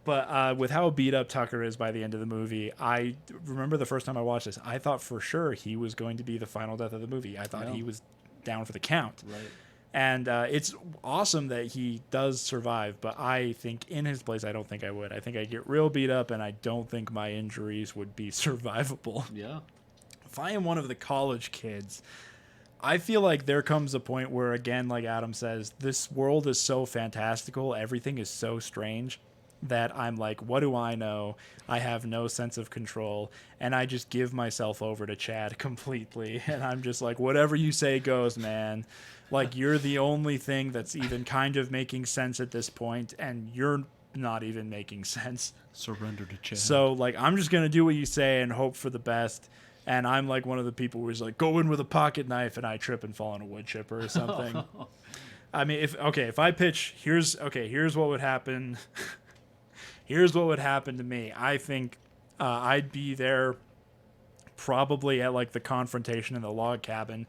Speaker 1: But with how beat up Tucker is by the end of the movie, I remember the first time I watched this, I thought for sure he was going to be the final death of the movie. I thought he was down for the count.
Speaker 3: Right.
Speaker 1: And it's awesome that he does survive, but I think in his place, I don't think I would. I think I'd get real beat up, and I don't think my injuries would be survivable.
Speaker 3: Yeah.
Speaker 1: If I am one of the college kids, I feel like there comes a point where, again, like Adam says, this world is so fantastical, everything is so strange, that I'm like, what do I know? I have no sense of control, and I just give myself over to Chad completely, and I'm just like, whatever you say goes, man. Like, you're the only thing that's even kind of making sense at this point, and you're not even making sense.
Speaker 3: Surrender to Chad.
Speaker 1: So, like, I'm just going to do what you say and hope for the best. And I'm like one of the people who's like, go in with a pocket knife, and I trip and fall on a wood chipper or something. I mean, if I pitch, here's what would happen. Here's what would happen to me. I think I'd be there probably at, like, the confrontation in the log cabin.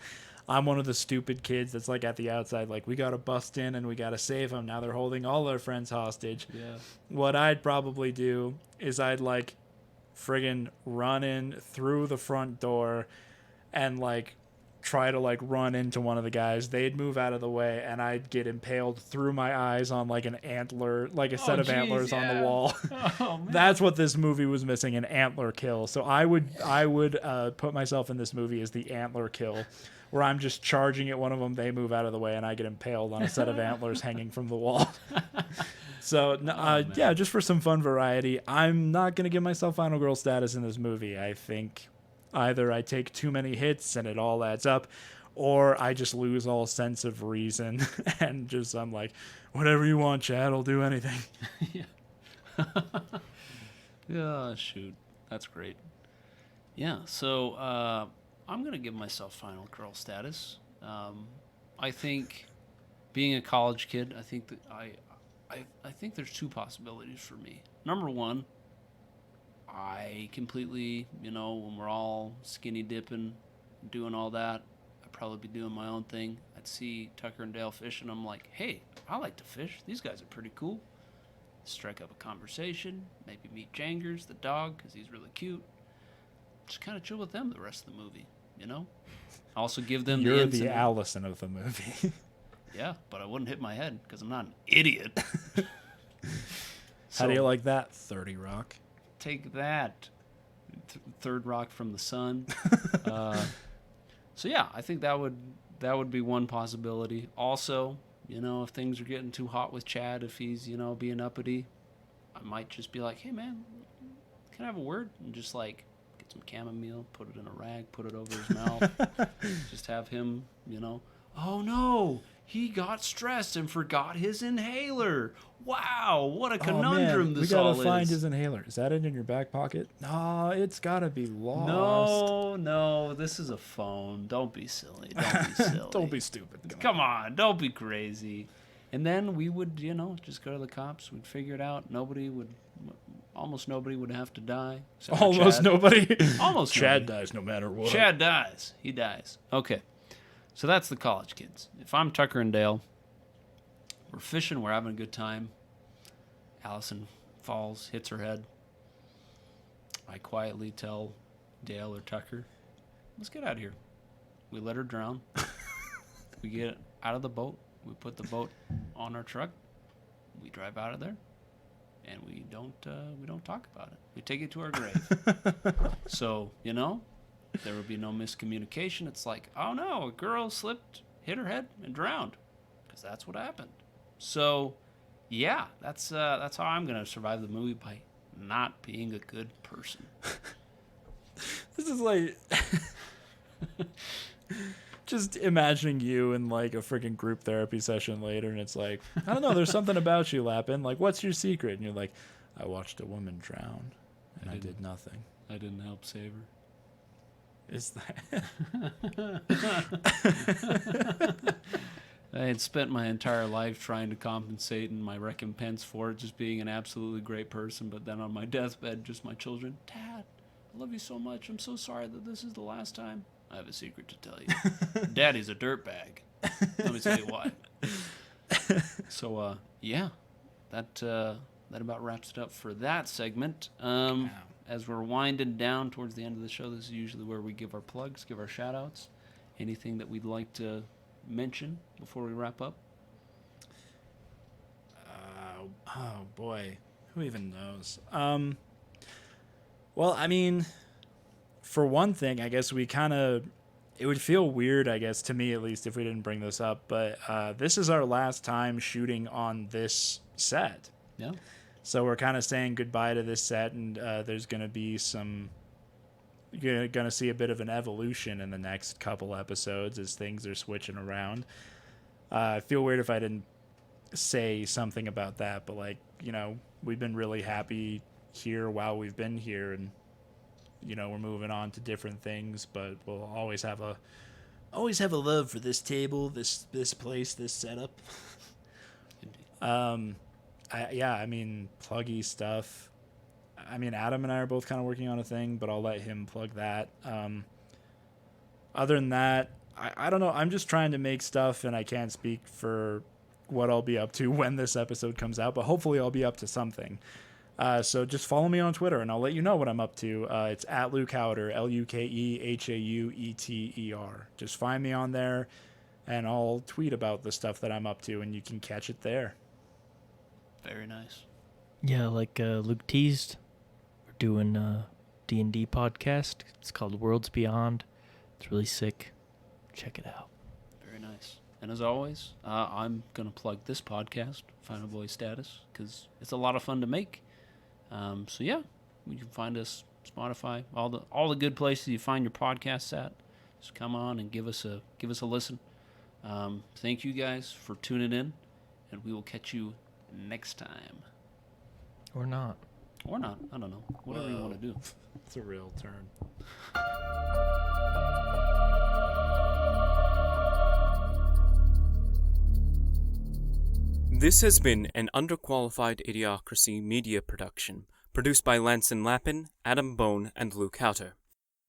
Speaker 1: I'm one of the stupid kids that's, like, at the outside, like, we got to bust in and we got to save them. Now they're holding all their friends hostage.
Speaker 3: Yeah.
Speaker 1: What I'd probably do is I'd, like, friggin' run in through the front door and, like, try to like run into one of the guys. They'd move out of the way, and I'd get impaled through my eyes on like an antler, like a set of antlers on the wall.
Speaker 3: Oh, man.
Speaker 1: That's what this movie was missing, an antler kill. So I would put myself in this movie as the antler kill, where I'm just charging at one of them, they move out of the way, and I get impaled on a set of antlers hanging from the wall. So, yeah, just for some fun variety, I'm not going to give myself final girl status in this movie. I think either I take too many hits and it all adds up, or I just lose all sense of reason and just I'm like, whatever you want, Chad, I'll do anything.
Speaker 3: Yeah, shoot. That's great. Yeah, so I'm going to give myself final girl status. I think being a college kid, I think that I think there's two possibilities for me. Number one, I completely, when we're all skinny dipping, doing all that, I'd probably be doing my own thing. I'd see Tucker and Dale fishing. I'm like, hey, I like to fish. These guys are pretty cool. Strike up a conversation, maybe meet Jangers, the dog, because he's really cute. Just kind of chill with them the rest of the movie, Also give them
Speaker 1: You're the Allison of the movie.
Speaker 3: Yeah, but I wouldn't hit my head because I'm not an idiot.
Speaker 1: How do you like that, 30 Rock?
Speaker 3: Take that, Third Rock from the Sun. So yeah, I think that would be one possibility. Also, if things are getting too hot with Chad, if he's being uppity, I might just be like, hey man, can I have a word? And just like get some chamomile, put it in a rag, put it over his mouth, just have him, oh no, he got stressed and forgot his inhaler. Wow, what a conundrum this all is.
Speaker 1: We gotta find his inhaler. Is that it in your back pocket? No, it's gotta be lost.
Speaker 3: No, this is a phone. Don't be silly. Don't be silly.
Speaker 1: Don't be stupid.
Speaker 3: Come on, don't be crazy. And then we would, just go to the cops. We'd figure it out. Almost nobody would have to die.
Speaker 1: Almost nobody?
Speaker 3: Almost
Speaker 1: Chad
Speaker 3: nobody.
Speaker 1: dies no matter what.
Speaker 3: Chad dies. He dies. Okay. So that's the college kids. If I'm Tucker and Dale, we're fishing, we're having a good time. Allison falls, hits her head. I quietly tell Dale or Tucker, let's get out of here. We let her drown. We get out of the boat. We put the boat on our truck. We drive out of there, and we don't talk about it. We take it to our grave. So, there would be no miscommunication. It's like, oh no, a girl slipped, hit her head, and drowned, because that's what happened. So, yeah, that's how I'm gonna survive the movie, by not being a good person.
Speaker 1: This is like just imagining you in like a freaking group therapy session later, and it's like, I don't know, there's something about you, Lappin. Like, what's your secret? And you're like, I watched a woman drown, and I did nothing.
Speaker 3: I didn't help save her.
Speaker 1: Is that?
Speaker 3: I had spent my entire life trying to compensate, and my recompense for it just being an absolutely great person, but then on my deathbed, just my children, Dad, I love you so much. I'm so sorry that this is the last time. I have a secret to tell you. Daddy's a dirtbag. Let me tell you why. So, yeah, that about wraps it up for that segment. As we're winding down towards the end of the show, this is usually where we give our plugs, give our shout-outs. Anything that we'd like to mention before we wrap up?
Speaker 1: Oh, boy. Who even knows? Well, I mean, for one thing, I guess it would feel weird, I guess, to me at least, if we didn't bring this up, but this is our last time shooting on this set.
Speaker 3: Yeah.
Speaker 1: So we're kind of saying goodbye to this set, and there's going to be you're going to see a bit of an evolution in the next couple episodes as things are switching around. I feel weird if I didn't say something about that, but we've been really happy here while we've been here, and we're moving on to different things, but we'll always have a love for this table, this place, this setup. I mean, pluggy stuff. I mean, Adam and I are both kind of working on a thing, but I'll let him plug that. Other than that, I don't know. I'm just trying to make stuff, and I can't speak for what I'll be up to when this episode comes out, but hopefully I'll be up to something. So just follow me on Twitter, and I'll let you know what I'm up to. It's at Luke Haueter, LukeHaueter. Just find me on there, and I'll tweet about the stuff that I'm up to, and you can catch it there.
Speaker 3: Very nice.
Speaker 4: Yeah, like Luke teased, we're doing a D&D podcast. It's called Worlds Beyond. It's really sick. Check it out.
Speaker 3: Very nice. And as always, I'm going to plug this podcast, Final Boy Status, because it's a lot of fun to make. So yeah, you can find us Spotify, all the good places you find your podcasts at. Just come on and give us a listen. Thank you guys for tuning in, and we will catch you next time.
Speaker 4: Or not.
Speaker 3: Or not. I don't know. Whatever you want to do.
Speaker 1: It's a real turn.
Speaker 2: This has been an Underqualified Idiocracy media production, produced by Lanson Lappin, Adam Bone, and Luke Haueter.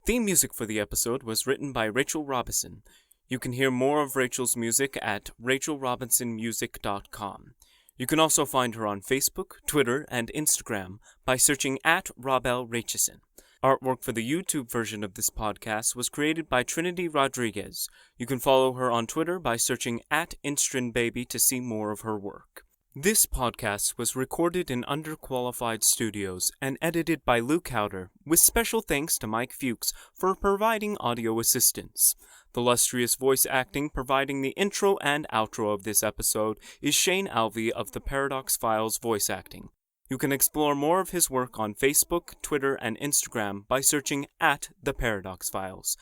Speaker 2: Theme music for the episode was written by Rachel Robison. You can hear more of Rachel's music at rachelrobinsonmusic.com. You can also find her on Facebook, Twitter, and Instagram by searching at Robel Racheson. Artwork for the YouTube version of this podcast was created by Trinity Rodriguez. You can follow her on Twitter by searching at InstrinBaby to see more of her work. This podcast was recorded in Underqualified Studios and edited by Luke Haueter, with special thanks to Mike Fuchs for providing audio assistance. The illustrious voice acting providing the intro and outro of this episode is Shane Alvey of the Paradox Files voice acting. You can explore more of his work on Facebook, Twitter, and Instagram by searching at The Paradox Files.